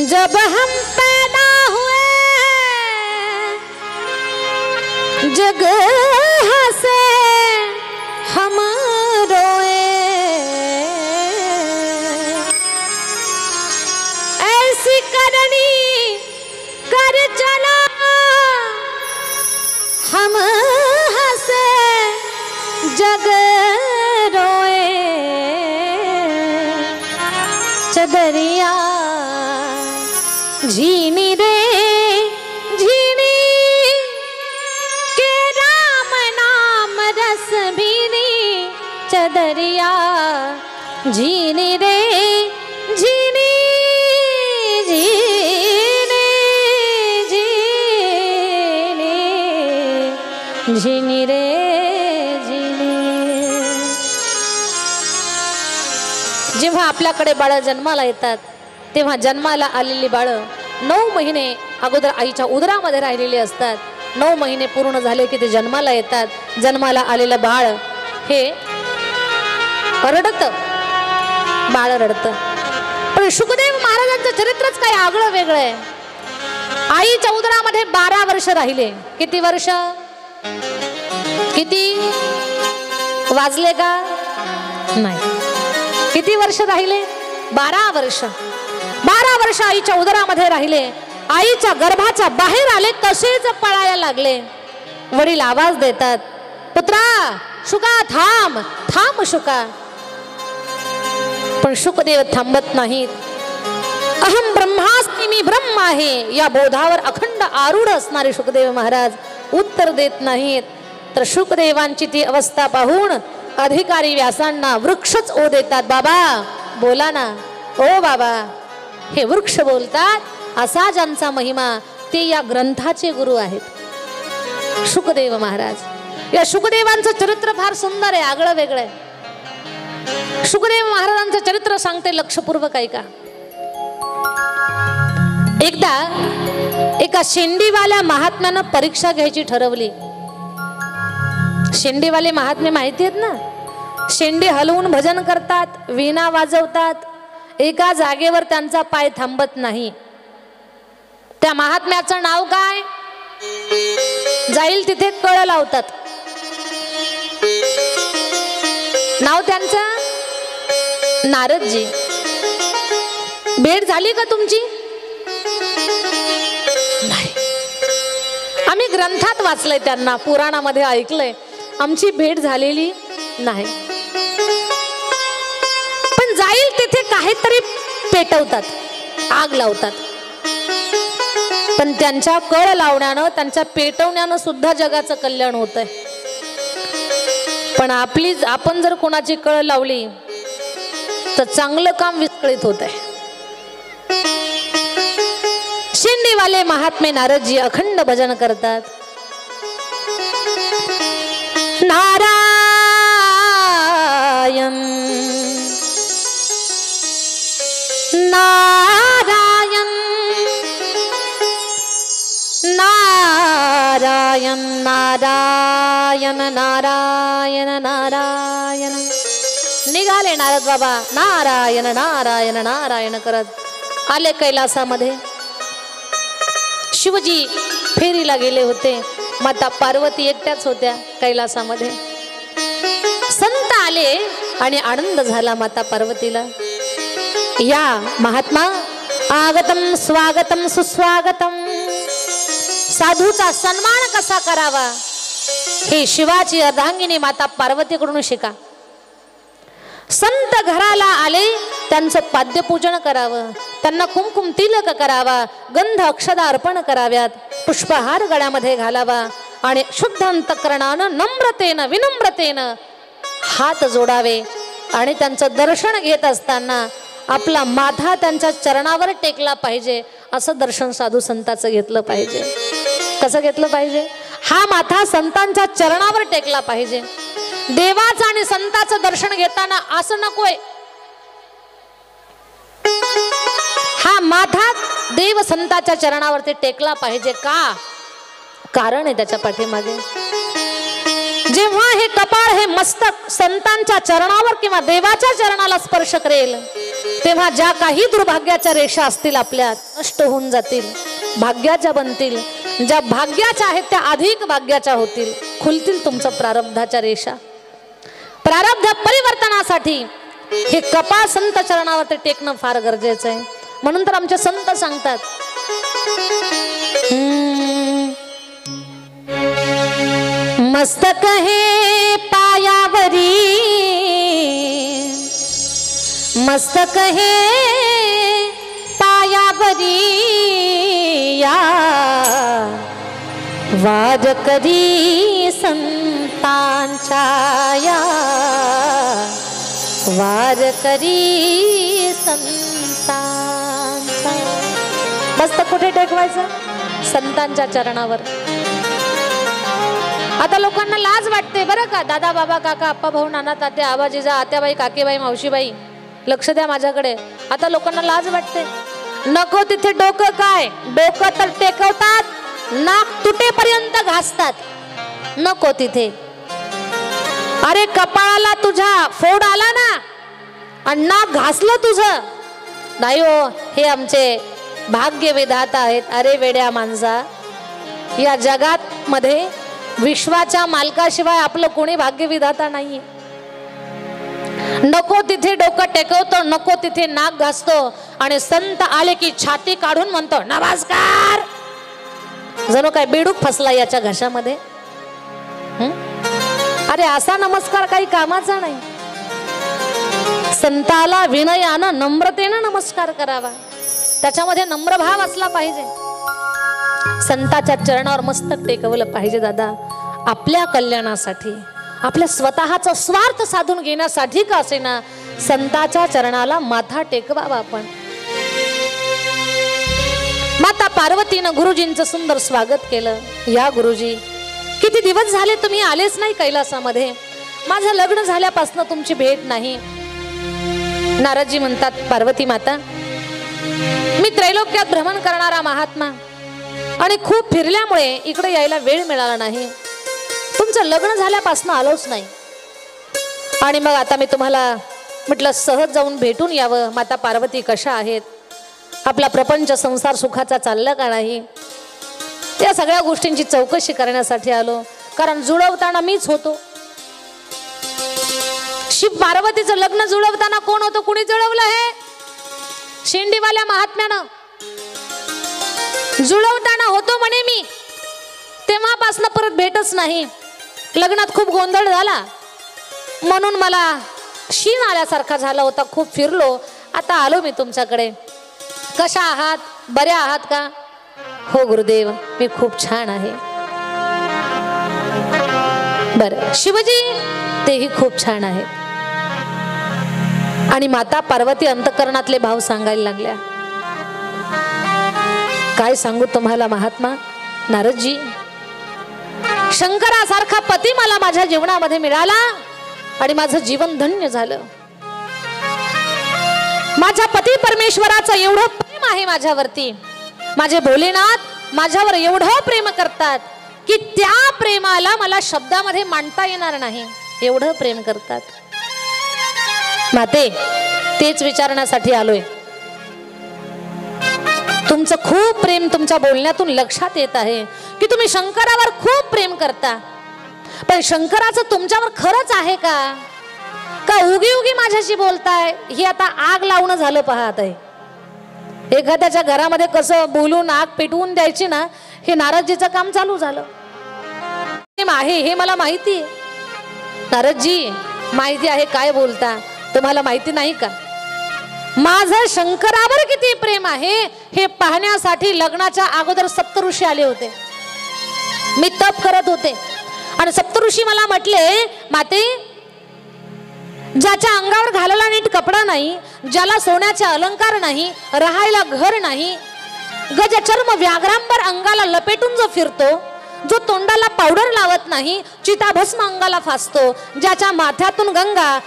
A: जब हम पैदा हुए जग हंसे हम रोए ऐसी करनी कर चला हम हंसे जग रोए दरिया झीनी रे झीनी झीनी झीनी झीनी रे झीनी। जेव्हा आपल्याकडे बाळ जन्माला येतात तेव्हा जन्माला आलेली बाळ 9 महिने अगोदर आईच्या उदरामध्ये राहिलेले असतात। 9 महिने पूर्ण झाले की ते जन्माला येतात। जन्माला आलेलं बाळ हे रडतं, बाळ रडतं। पण शुकदेव महाराजांचं चरित्रच काय आगळं वेगळं आहे। आईच्या उदरामध्ये 12 वर्ष राहिले। किती वर्ष? किती वाजले का? नाही। किती वर्ष राहिले? 12 वर्ष। 12 वर्ष आईच्या उदरामध्ये राहिले। आईच्या गर्भाच्या बाहेर आले तसेच पळायला लागले। वडील आवाज देतात, पुत्रा शुका थांब, थांब शुका। पण शुकदेव थांबत नाहीत। अहम ब्रह्मास्मी, मी ब्रह्म आहे या बोधावर अखंड आरूढ असणारे शुकदेव महाराज उत्तर देत नाहीत। तर शुकदेवांची ती अवस्था पाहून अधिकारी व्यासांना वृक्षच ओ देतात। बाबा बोला ना, ओ बाबा। हे वृक्ष बोलतात, असा ज्यांचा महिमा ते या ग्रंथाचे गुरु आहेत शुकदेव महाराज। या शुकदेवांचं चरित्र फार सुंदर आहे, आगळं वेगळं आहे। शुकदेव महाराजांचं चरित्र सांगते, लक्षपूर्वक ऐका। एकदा एका शेंडीवाल्या महात्म्यानं परीक्षा घ्यायची ठरवली। शेंडीवाले महात्मे माहिती आहेत ना, शेंडी हलवून भजन करतात, वीणा वाजवतात, एका जागेवर त्यांचा पाय थांबत नाही। त्या महात्म्याचं नाव काय? जाईल तिथे कळ लावतात। नाव त्यांचं नारदजी। भेट झाली का तुमची? नाही। आम्ही ग्रंथात वाचलंय, त्यांना पुराणामध्ये ऐकलंय, आमची भेट झालेली नाही। पण जाईल तिथे काहीतरी पेटवतात, आग लावतात। पण त्यांच्या कळ लावण्यानं, त्यांच्या पेटवण्यानं सुद्धा जगाचं कल्याण होतंय। पण आपण जर कोणाची कळ लावली तर चांगलं काम विस्कळीत होतंय। शेंडीवाले महात्मे नारदजी अखंड भजन करतात। नारायण नारायण नारायण नारायण नारायण नारायण। निघाले नारद बाबा नारायण नारायण नारायण करत आले कैलासामध्ये। शिवजी फेरीला गेले होते, माता पार्वती एकट्याच होत्या कैलासामध्ये। संत आले आणि आनंद झाला माता पार्वतीला। या महात्मा, आगतम स्वागतम सुस्वागतम। साधूचा सन्मान कसा करावा हे शिवाची अर्धांगिनी माता पार्वतीकडून शिका। संत घराला आले त्यांचं पाद्यपूजन करावं, त्यांना कुमकुम तिलक करावा, गंध अक्षदा अर्पण कराव्यात, पुष्पहार गळ्यामध्ये घालावा आणि शुद्ध अंतःकरणानं नम्रतेनं विनम्रतेनं हात जोडावे आणि त्यांचं दर्शन घेत असताना आपला माथा त्यांच्या चरणावर टेकला पाहिजे। असं दर्शन साधू संताचं घेतलं पाहिजे। कसं घेतलं पाहिजे? हा माथा संतांच्या चरणावर टेकला पाहिजे। देवाचं आणि संताचं दर्शन घेताना असं नकोय, हा माथा देव संताच्या चरणावरती टेकला पाहिजे। का? कारण आहे त्याच्या पाठीमागे। जेव्हा हे कपाळ, हे मस्तक संतांच्या चरणावर किंवा देवाच्या चरणाला स्पर्श करेल तेव्हा ज्या काही दुर्भाग्याच्या रेषा असतील आपल्यात नष्ट होऊन जातील, भाग्याच्या बनतील। ज्या भाग्याच्या आहेत त्या अधिक भाग्याच्या होतील, खुलतील तुमचं प्रारब्धाच्या रेषा। प्रारब्ध परिवर्तनासाठी हे कपाळ संत चरणावरती टेकणं फार गरजेचं आहे। म्हणून तर आमचे संत सांगतात, मस्तक हे पायावरी, मस्तक हे पायावरी, या वाद करी संतांच्या या वार करी संतांचा. मस्त कुठे टेकवायचं? संतांच्या चरणावर. आता लोकांना लाज वाटते बरं का, दादा बाबा काका आप्पा भाऊ नाना तात्या आबा जिजा आत्याबाई काकीबाई मावशीबाई लक्ष द्या माझ्याकडे. आता लोकांना लाज वाटते. नको तिथे डोकं काय, डोकं तर टेकवतात, नाक तुटेपर्यंत घासतात. नको तिथे. अरे कपाळाला तुझ्या फोड आला ना आणि नाक घासलं तुझं, नाही हो हे आमचे भाग्य विधाता आहेत. अरे वेड्या माणसा, या जगात मध्ये विश्वाच्या मालकाशिवाय आपलं कोणी भाग्य विधाता नाहीये. नको तिथे डोकं टेकवतो, नको तिथे नाक घासतो आणि संत आले की छाती काढून म्हणतो नमस्कार. जणू काय बेडूक फसला याच्या घशामध्ये. अरे असा नमस्कार काही कामाचा नाही. संताला विनयानं नम्रतेनं नमस्कार करावा, त्याच्यामध्ये नम्र भाव असला पाहिजे. संताच्या चरणावर मस्तक टेकवलं पाहिजे दादा. आपल्या कल्याणासाठी, आपल्या स्वतःचा स्वार्थ साधून घेण्यासाठी का असेना संताच्या चरणाला माथा टेकवावा आपण. माता पार्वतीनं गुरुजींचं सुंदर स्वागत केलं. या गुरुजी, किती दिवस झाले तुम्ही आलेच नाही कैलासामध्ये, माझं लग्न झाल्यापासून तुमची भेट नाही. नारदजी म्हणतात पार्वती माता, मी त्रैलोक्यात भ्रमण करणारा महात्मा आणि खूप फिरल्यामुळे इकडे यायला वेळ मिळाला नाही. तुमचं लग्न झाल्यापासून आलोच नाही. आणि मग आता मी तुम्हाला म्हटलं सहज जाऊन भेटून यावं. माता पार्वती कशा आहेत, आपला प्रपंच संसार सुखाचा चालला का नाही, त्या सगळ्या गोष्टींची चौकशी करण्यासाठी आलो. कारण जुळवताना मीच होतो. शिव पार्वतीचं लग्न जुळवताना कोण होतं, कुणी जुळवलं? हे शेंडीवाल्या महात्म्यानं. जुळवताना होतो म्हणे मी, तेव्हापासून परत भेटच नाही. लग्नात खूप गोंधळ झाला म्हणून मला शीण आल्यासारखा झाला होता. खूप फिरलो, आता आलो मी तुमच्याकडे. कशा आहात, बऱ्या आहात का? हो गुरुदेव, मी खूप छान आहे. बरं शिवजी, तेही खूप छान आहे. आणि माता पार्वती अंतःकरणातले भाव सांगायला लागल्या. काय सांगू तुम्हाला महात्मा नारदजी, शंकरासारखा पती मला माझ्या जीवनामध्ये मिळाला आणि माझं जीवन धन्य झालं. माझ्या पती परमेश्वराचं एवढं प्रेम आहे माझ्यावरती. माझे भोलेनाथ माझ्यावर एवढं प्रेम करतात की त्या प्रेमाला मला शब्दामध्ये मांडता येणार नाही. एवढं प्रेम करतात. माते, तेच विचारण्यासाठी आलोय. तुमचं खूप प्रेम तुमच्या बोलण्यातून लक्षात येत आहे की तुम्ही शंकरावर खूप प्रेम करता. पण शंकराचं तुमच्यावर खरंच आहे का, का उगी उगी माझ्याशी बोलताय? हे आता आग लावणं झालं पाहत आहे. एखाद्याच्या घरामध्ये कसं बोलून आग पेटवून द्यायची ना, हे नारदजीचं काम चालू झालं. प्रेम आहे हे मला माहिती आहे. नारदजी, माहिती आहे काय बोलता, तुम्हाला माहिती नाही का? माझं शंकरावर किती प्रेम आहे हे पाहण्यासाठी लग्नाच्या अगोदर सप्तऋषी आले होते. मी तप करत होते आणि सप्तऋषी मला म्हटले, माते, ज्याच्या अंगावर घालायला नीट कपडा नाही, ज्याला सोन्याचे अलंकार नाही, राहायला घर नाही, गज चर्म व्याघ्रांबर अंगाला लपेटून जो फिरतो, जो तोंडाला पावडर लावत नाही, चिताभस्म अंगाला फासतो, ज्याच्या माथ्यातून गंगा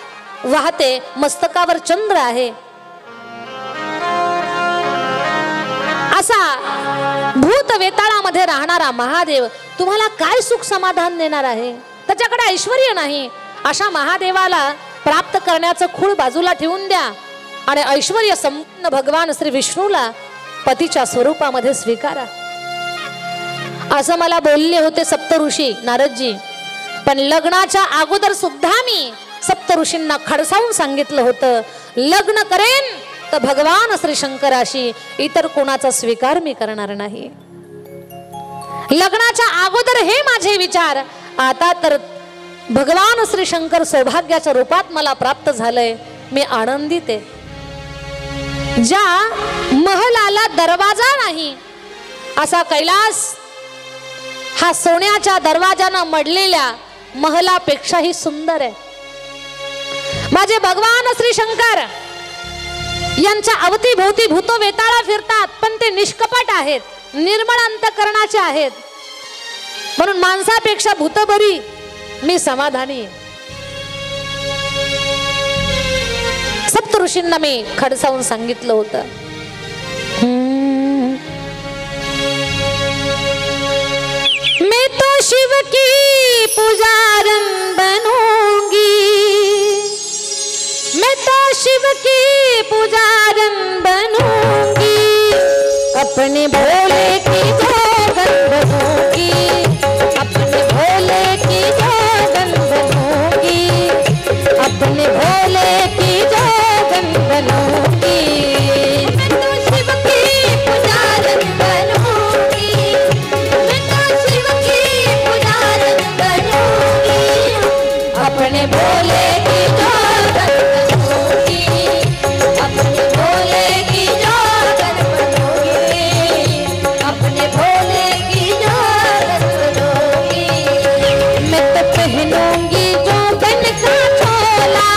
A: वाहते, मस्तकावर चंद्र आहे, असा भूत वेताळामध्ये राहणारा महादेव तुम्हाला काय सुख समाधान देणार आहे? त्याच्याकडे ऐश्वर्य नाही. अशा महादेवाला प्राप्त करण्याचं खूळ बाजूला ठेवून द्या आणि ऐश्वर्य संपन्न भगवान श्री विष्णूला पतीच्या स्वरूपामध्ये स्वीकारा, असं मला बोलले होते सप्तऋषी नारदजी. पण लग्नाच्या अगोदर सुद्धा मी सप्तऋषींना खडसावून सांगितलं होतं, लग्न करेन तर भगवान श्री शंकराशी, इतर कोणाचा स्वीकार मी करणार नाही. लग्नाच्या अगोदर हे माझे विचार. आता तर भगवान श्री शंकर सौभाग्याच्या रूपात मला प्राप्त झालंय. मी आनंदित आहे. ज्या महलाला दरवाजा नाही असा कैलास हा सोन्याच्या दरवाजानं मडलेल्या महलापेक्षाही सुंदर आहे. माझे भगवान श्री शंकर यांच्या अवतीभोवती भूतो वेताळा फिरतात, पण ते निष्कपट आहेत, निर्मळ अंतःकरणाचे आहेत. म्हणून माणसापेक्षा भूत बरी, मी समाधानी. सप्त ऋषींना मी खडसावून सांगितलं होतं, मैं तो शिव की पुजारन बनूंगी, मैं तो शिव की पुजारन बनूंगी, अपने भोले की जोगन बनूंगी, अपने भोले की जोगन बनूंगी, अपने भोले की जोगन बनूंगी. मैं तो शिव की पुजारन बनूंगी, मैं तो शिव की पुजारन बनूंगी, अपने भोले की जोगन बनूंगी, अपने भोले की जोगन बनूंगी, अपने भोले की जोगन बनूंगी. मैं तो पहनूंगी जो बन का चोला,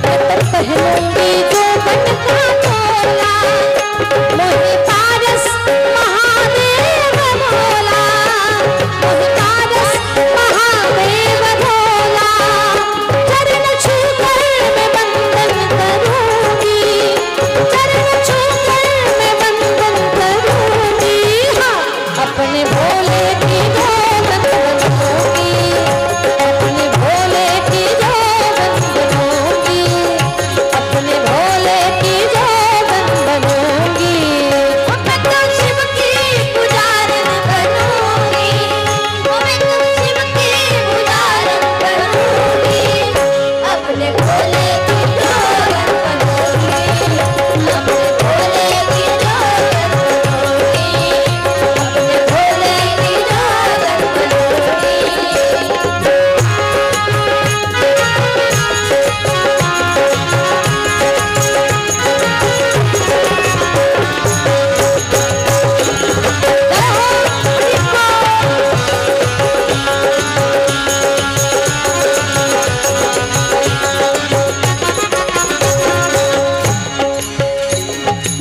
A: मैं तो पहनूंगी जो बन का चोला, मोहि पारस महादेव भोला, मोहि पारस महादेव भोला, चरण छूकर मैं वंदन करूंगी, चरण छूकर मैं वंदन करूंगी. हाँ, अपने भोले की जोगन बनूंगी, अपने भोले की जोगन बनूंगी, अपने भोले की जोगन बनूंगी. मैं तो शिव की पुजारन बनूंगी, मैं तो शिव की पुजारन बनूंगी, अपने भोले की जोगन बनूंगी, अपने भोले की जोगन बनूंगी, अपने भोले की जोगन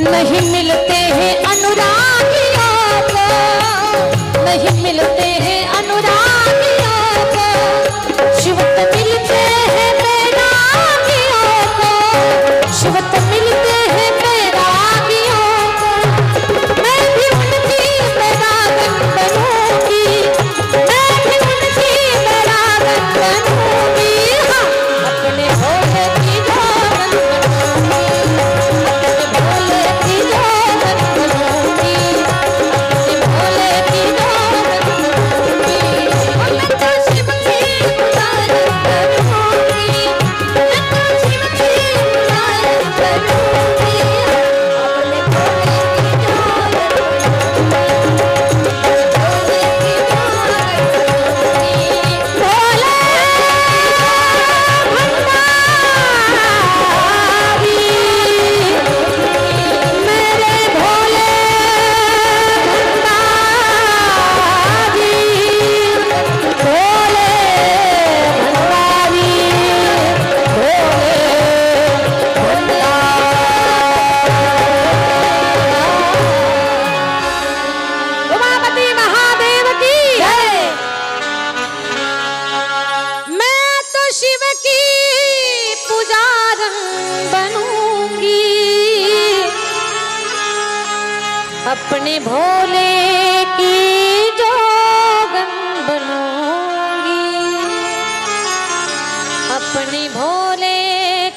A: नहीं मिलते हैं अनुरागियों को, नहीं मिलते हैं अनुरागियों को, शिवत मिलते हैं बैरागियों को, शिवत मिलते हैं बैरागियों को. मैं भी उनकी बैरागन बनूंगी, मैं भी उनकी बैरागन बनूंगी. हाँ, अपने भोले की जोगन बनूंगी, अपने भोले की जोगन बनूंगी, अपने भोले की जोगन बनूंगी. मैं तो शिव की पुजारन बनूंगी, मैं तो शिव की पुजारन बनूंगी, अपने भोले की जोगन बनूंगी, भोले की जोगन बनूंगी. भोले भंडारी, मेरे भोले भंडारी, भोले भंडारी, भोले भंडारी. उमापति महादेव की जय. मैं तो शिव की पुजारन बनूंगी, अपने भोले की जोगन बनूंगी, अपने भोले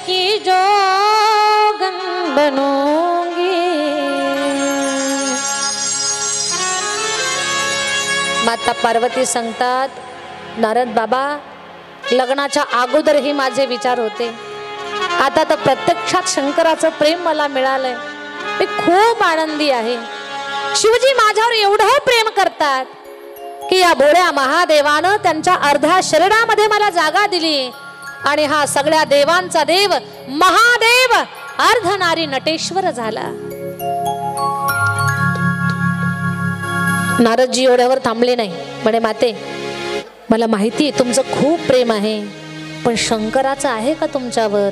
A: की जोगन बनूंगी. माता पार्वती सांगतात, नारद बाबा, लग्नाच्या अगोदरही माझे विचार होते, आता तर प्रत्यक्षात शंकराचं प्रेम मला मिळालंय, मी खूप आनंदी आहे. शिवजी माझ्यावर एवढं प्रेम करतात की या भोळ्या महादेवानं त्यांच्या अर्ध्या शरीरामध्ये मला जागा दिली, आणि हा सगळ्या देवांचा देव महादेव अर्धनारी नटेश्वर झाला. नारदजी एवढ्यावर थांबले नाही, म्हणे माते मला माहिती आहे तुमचं खूप प्रेम आहे, पण शंकराचं आहे का तुमच्यावर?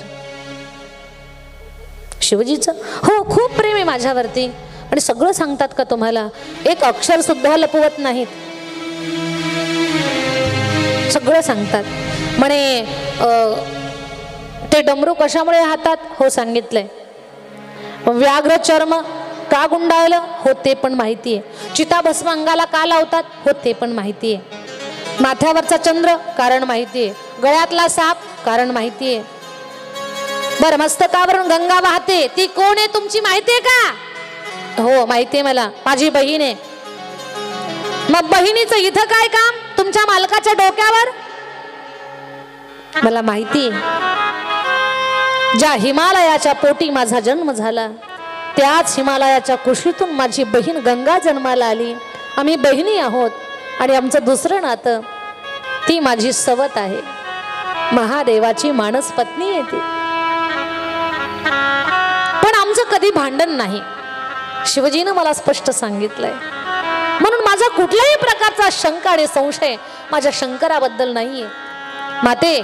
A: शिवजीचं हो खूप प्रेम आहे माझ्यावरती आणि सगळं सांगतात का तुम्हाला? एक अक्षर सुद्धा लपवत नाहीत, सगळं सांगतात. म्हणे ते डमरू कशामुळे हातात? हो सांगितलंय. व्याघ्र चर्म का गुंडाळलं? हो ते पण माहिती आहे. चिताभस्म अंगाला का लावतात? हो ते पण माहिती आहे. माथ्यावरचा चंद्र कारण माहिती आहे. गळ्यातला साप कारण माहिती आहे. बरं, मस्तकावरून गंगा वाहते ती कोण आहे तुमची माहिती आहे का? हो माहिती आहे मला, माझी बहीण आहे. मग बहिणीचं इथं काय काम तुमच्या मालकाच्या डोक्यावर? मला माहिती आहे. ज्या हिमालयाच्या पोटी माझा जन्म झाला त्याच हिमालयाच्या कुशीतून माझी बहीण गंगा जन्माला आली. आम्ही बहिणी आहोत आणि आमचं दुसरं नातं, ती माझी सवत आहे. महादेवाची मानस पत्नी आहे ती. पण आमचं कधी भांडण नाही, शिवजीनं मला स्पष्ट सांगितलंय. म्हणून माझा कुठल्याही प्रकारचा शंका आणि संशय माझ्या शंकराबद्दल नाहीये. माते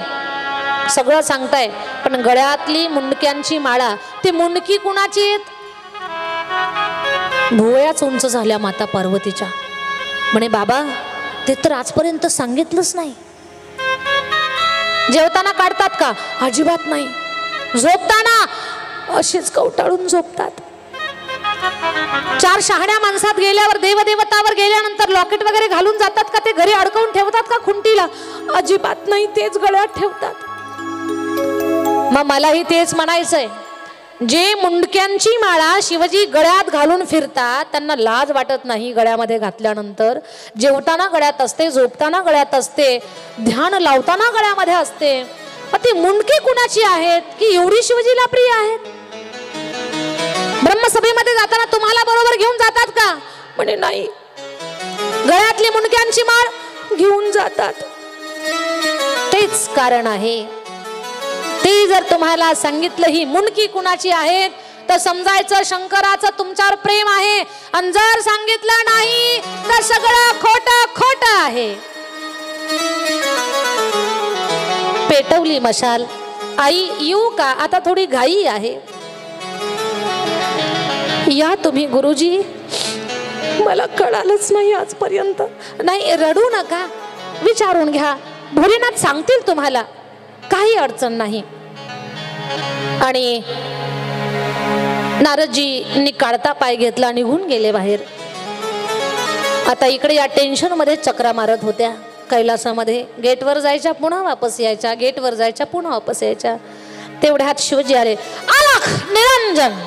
A: सगळं सांगताय, पण गळ्यातली मुंडक्यांची माळा, ती मुंडकी कुणाची आहेत? भुवयाच उंच झाल्या माता पार्वतीच्या. म्हणे बाबा ते तर आजपर्यंत सांगितलंच नाही. जेवताना काढतात का? अजिबात नाही. झोपताना अशीच कवटाळून झोपतात. 4 शहाण्या माणसात गेल्यावर, देवदेवतावर गेल्यानंतर लॉकेट वगैरे घालून जातात का? ते घरी अडकवून ठेवतात का खुंटीला? अजिबात नाही, तेच गळ्यात ठेवतात. मग मलाही तेच म्हणायचंय, जे मुंडक्यांची माळा शिवजी गळ्यात घालून फिरतात त्यांना लाज वाटत नाही गळ्यामध्ये घातल्यानंतर. जेवताना गळ्यात असते, झोपताना गळ्यात असते, ध्यान लावताना गळ्यामध्ये असते. मग ती मुंडकी कुणाची आहेत की एवढी शिवजीला प्रिय आहेत? ब्रह्मसभेमध्ये जाताना तुम्हाला बरोबर घेऊन जातात का? म्हणे नाही, गळ्यातली मुंडक्यांची माळ घेऊन जातात. तेच कारण आहे. ते जर तुम्हाला सांगितलं ही मुंडकी कुणाची आहे तर समजायचं शंकराचं तुमच्यावर प्रेम आहे. आणि जर सांगितलं नाही तर सगळं खोटं खोटं आहे. पेटवली मशाल. आई येऊ का? आता थोडी घाई आहे. या तुम्ही गुरुजी. मला कळालंच नाही आजपर्यंत. नाही रडू नका, विचारून घ्या, भोलेनाथ सांगतील तुम्हाला, काही अडचण नाही. आणि नारदजींनी काढता पाय घेतला, निघून गेले बाहेर. आता इकडे या टेन्शन मध्ये चक्रा मारत होत्या कैलासामध्ये. गेटवर जायच्या पुन्हा वापस यायच्या, गेटवर जायच्या पुन्हा वापस यायच्या. तेवढ्यात शिवजी आले. अलख निरंजन,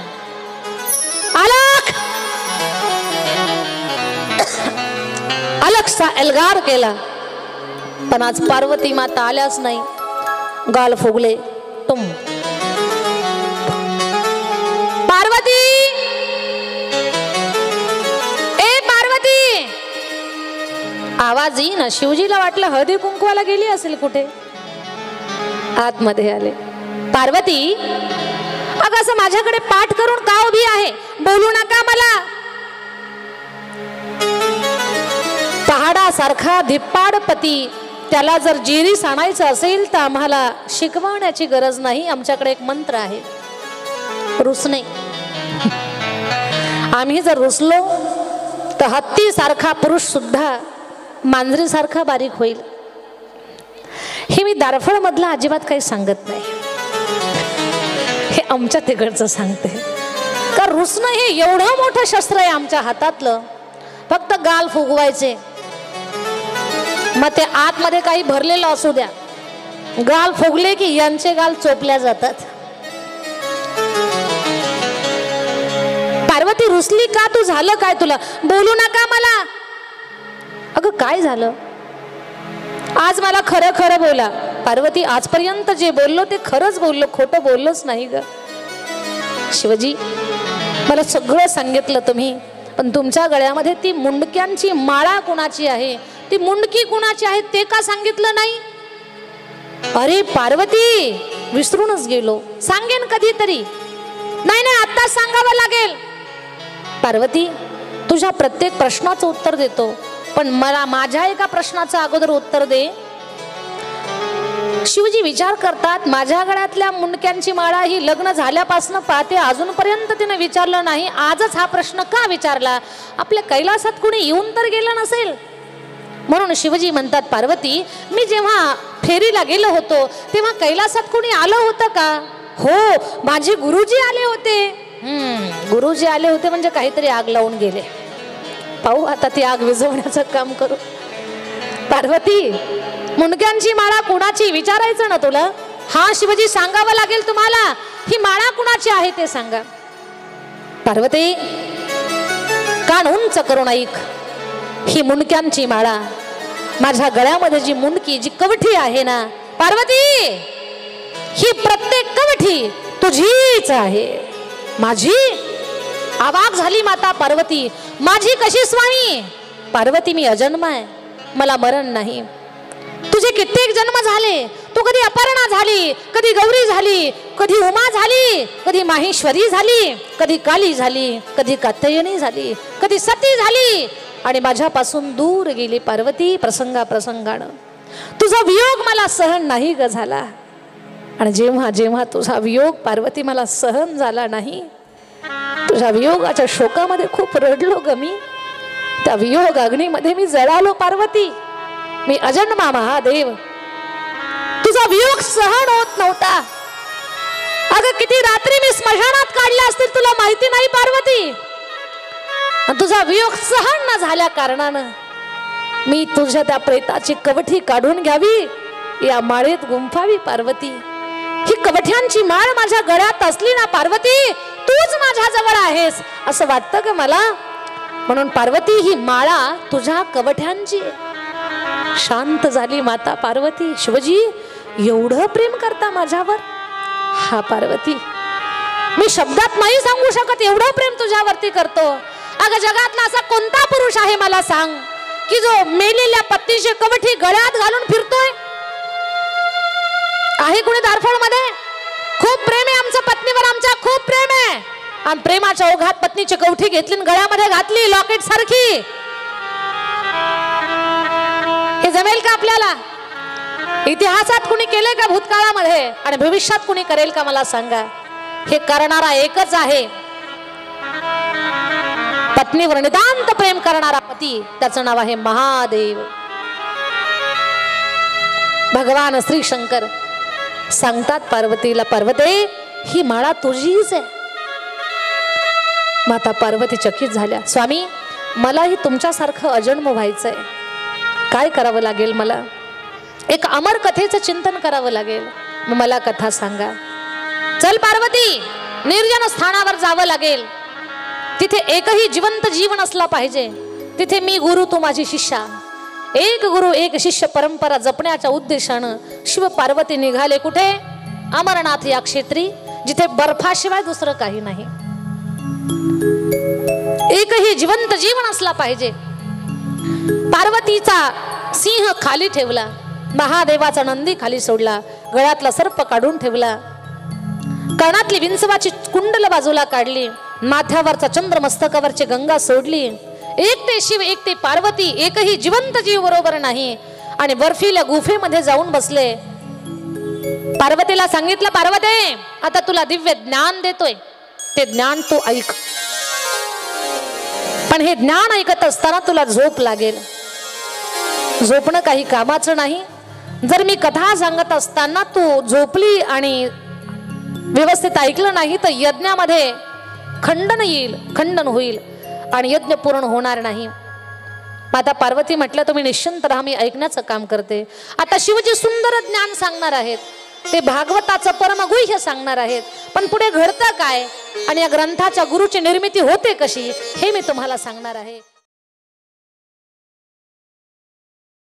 A: अलख. अलखचा एल्गार केला, पण आज पार्वती माता आल्याच नाही. गाल फुगले. तुम पार्वती, ए पार्वती. आवाज येई ना. शिवजीला वाटलं हळदी कुंकवाला गेली असेल कुठे. आतमध्ये आले. पार्वती अगं असं माझ्याकडे पाठ करून का उभी आहे? बोलू नका मला. पहाडासारखा धिप्पाड पती, त्याला जर जिरी साणायचं असेल तर आम्हाला शिकवण्याची गरज नाही. आमच्याकडे एक मंत्र आहे, रुसणे. आम्ही जर रुसलो तर हत्ती सारखा पुरुष सुद्धा मांजरी सारखा बारीक होईल. हे मी दारफळ मधला अजिबात काही सांगत नाही, हे आमच्या तिकडचं सांगते. का रुसणं हे एवढं मोठं शस्त्र आहे आमच्या हातातलं. फक्त गाल फुगवायचे, मग ते आतमध्ये काही भरलेलं असू द्या. गाल फुगले की यांचे गाल चोपल्या जातात. पार्वती रुसली का? तू झालं काय? तुला बोलू नका मला. अगं काय झालं? आज मला खरं खरं बोला. पार्वती आजपर्यंत जे बोललो ते खरंच बोललो, खोटं बोललोच नाही ग. शिवजी मला सगळं सांगितलं तुम्ही, पण तुमच्या गळ्यामध्ये ती मुंडक्यांची माळा कुणाची आहे, ती मुंडकी कुणाची आहे ते का सांगितलं नाही? अरे पार्वती विसरूनच गेलो, सांगेन कधीतरी. नाही नाही आत्ताच सांगावं लागेल. पार्वती तुझ्या प्रत्येक प्रश्नाचं उत्तर देतो, पण मला माझ्या एका प्रश्नाचं अगोदर उत्तर दे. शिवजी विचार करतात, माझ्या गळ्यातल्या मुंडक्यांची माळा ही लग्न झाल्यापासून पाहते अजूनपर्यंत तिने विचारलं नाही, आजच हा प्रश्न का विचारला? आपल्या कैलासात कुणी येऊन तर गेलं नसेल. म्हणून शिवजी म्हणतात, पार्वती मी जेव्हा फेरीला गेलो होतो तेव्हा कैलासात कुणी आलं होतं का? हो, माझे गुरुजी आले होते. गुरुजी आले होते म्हणजे काहीतरी आग लावून गेले. पाहू आता ती आग विझवण्याचं काम करू. पार्वती, मुंडक्यांची माळा कुणाची विचारायचं ना तुला? हा शिवजी सांगावं लागेल तुम्हाला, ही माळा कुणाची आहे ते सांगा. पार्वती कान उंच करून ऐक. ही मुंडक्यांची माळा, माझ्या गळ्यामध्ये जी मुंडकी जी कवठी आहे ना पार्वती, ही प्रत्येक कवठी तुझीच आहे. माझी? अवाक झाली माता पार्वती. माझी कशी स्वामी? पार्वती मी अजन्म आहे, मला मरण नाही. तुझे कित्येक जन्म झाले, तू कधी अपर्णा झाली, कधी गौरी झाली, कधी उमा झाली, कधी माहेश्वरी झाली, कधी काली झाली, कधी कात्यायनी झाली, कधी सती झाली आणि माझ्यापासून दूर गेली पार्वती प्रसंगा प्रसंगानं. तुझा वियोग मला सहन नाही ग झाला. आणि जेव्हा जेव्हा तुझा वियोग पार्वती मला सहन झाला नाही, तुझ्या वियोगाच्या शोकामध्ये खूप रडलो ग मी. त्या वियोग अग्नीमध्ये मी जळालो पार्वती. मी अजन्मा महादेव, तुझा वियोग सहन होत नव्हता. अगं किती रात्री मी स्मशानात काढल्या असतील तुला माहिती नाही पार्वती. तुझा वियोग सहन न झाल्या कारणानं मी तुझ्या त्या प्रेताची कवठी काढून घ्यावी, या माळेत गुंफावी पार्वती. ही कवठ्यांची माळ माझ्या गळ्यात असली ना पार्वती, तूच माझ्या जवळ आहेस असं वाटतं ग मला. म्हणून पार्वती ही माळा तुझ्या कवठ्यांची. शांत झाली माता पार्वती. शिवजी एवढं प्रेम करता माझ्यावर? हा पार्वती, मी शब्दात नाही सांगू शकत एवढं प्रेम तुझ्यावरती करतो. अगं जगातला असा कोणता पुरुष आहे मला सांग की जो मेलेल्या पत्नीची कवठी गळ्यात घालून फिरतोय? आहे कुणी दारफळ मध्ये? खूप प्रेम आहे आमचं पत्नीवर, आमच्या खूप प्रेम आहे. आणि प्रेमाच्या ओघात पत्नीची कवठी घेतली गळ्यामध्ये घातली लॉकेट सारखी. हे जमेल का आपल्याला? इतिहासात कुणी केले का भूतकाळामध्ये? आणि भविष्यात कुणी करेल का मला सांगा? हे करणारा एकच आहे, पत्नीवर नितांत प्रेम करणारा पती, त्याचं नाव आहे महादेव. भगवान श्री शंकर सांगतात पार्वतीला, पार्वती ही माळा तुझीच आहे. माता पार्वती चकित झाल्या. स्वामी मलाही तुमच्यासारखं अजन्म व्हायचंय, काय करावं लागेल? मला एक अमर कथेचं चिंतन करावं लागेल. मग मला कथा सांगा. चल पार्वती, निर्जन स्थानावर जावं लागेल. तिथे एकही जिवंत जीवन असला पाहिजे. तिथे मी गुरु, तू माझी शिष्या. एक गुरु एक शिष्य परंपरा जपण्याच्या उद्देशानं शिव पार्वती निघाले. कुठे? अमरनाथ या क्षेत्री, जिथे बर्फाशिवाय दुसरं काही नाही. एकही जिवंत जीवन असला पाहिजे. पार्वतीचा सिंह खाली ठेवला, महादेवाचा नंदी खाली सोडला, गळ्यातला सर्प काढून ठेवला, कर्णातली विंचवाची कुंडल बाजूला काढली, माथ्यावरचा चंद्र मस्तकावरची गंगा सोडली. एक ते शिव, एक ते पार्वती, एकही जिवंत जीव बरोबर नाही. आणि बर्फील्या गुफेमध्ये जाऊन बसले. पार्वतीला सांगितलं, पार्वती आता तुला दिव्य ज्ञान देतोय, ते ज्ञान तू ऐक. पण हे ज्ञान ऐकत असताना तुला झोप लागेल. झोपणं काही कामाचं नाही. जर मी कथा सांगत असताना तू झोपली आणि व्यवस्थित ऐकलं नाही तर यज्ञामध्ये खंडन येईल, खंडन होईल आणि यज्ञ पूर्ण होणार नाही. माता पार्वती म्हटलं, तुम्ही निश्चिंत राहा, मी ऐकण्याचं काम करते. आता शिवजी सुंदर ज्ञान सांगणार आहेत, ते भागवताचं परमगुह्य सांगणार आहेत. पण पुढे घडतं काय आणि या ग्रंथाच्या गुरुची निर्मिती होते कशी हे मी तुम्हाला सांगणार आहे.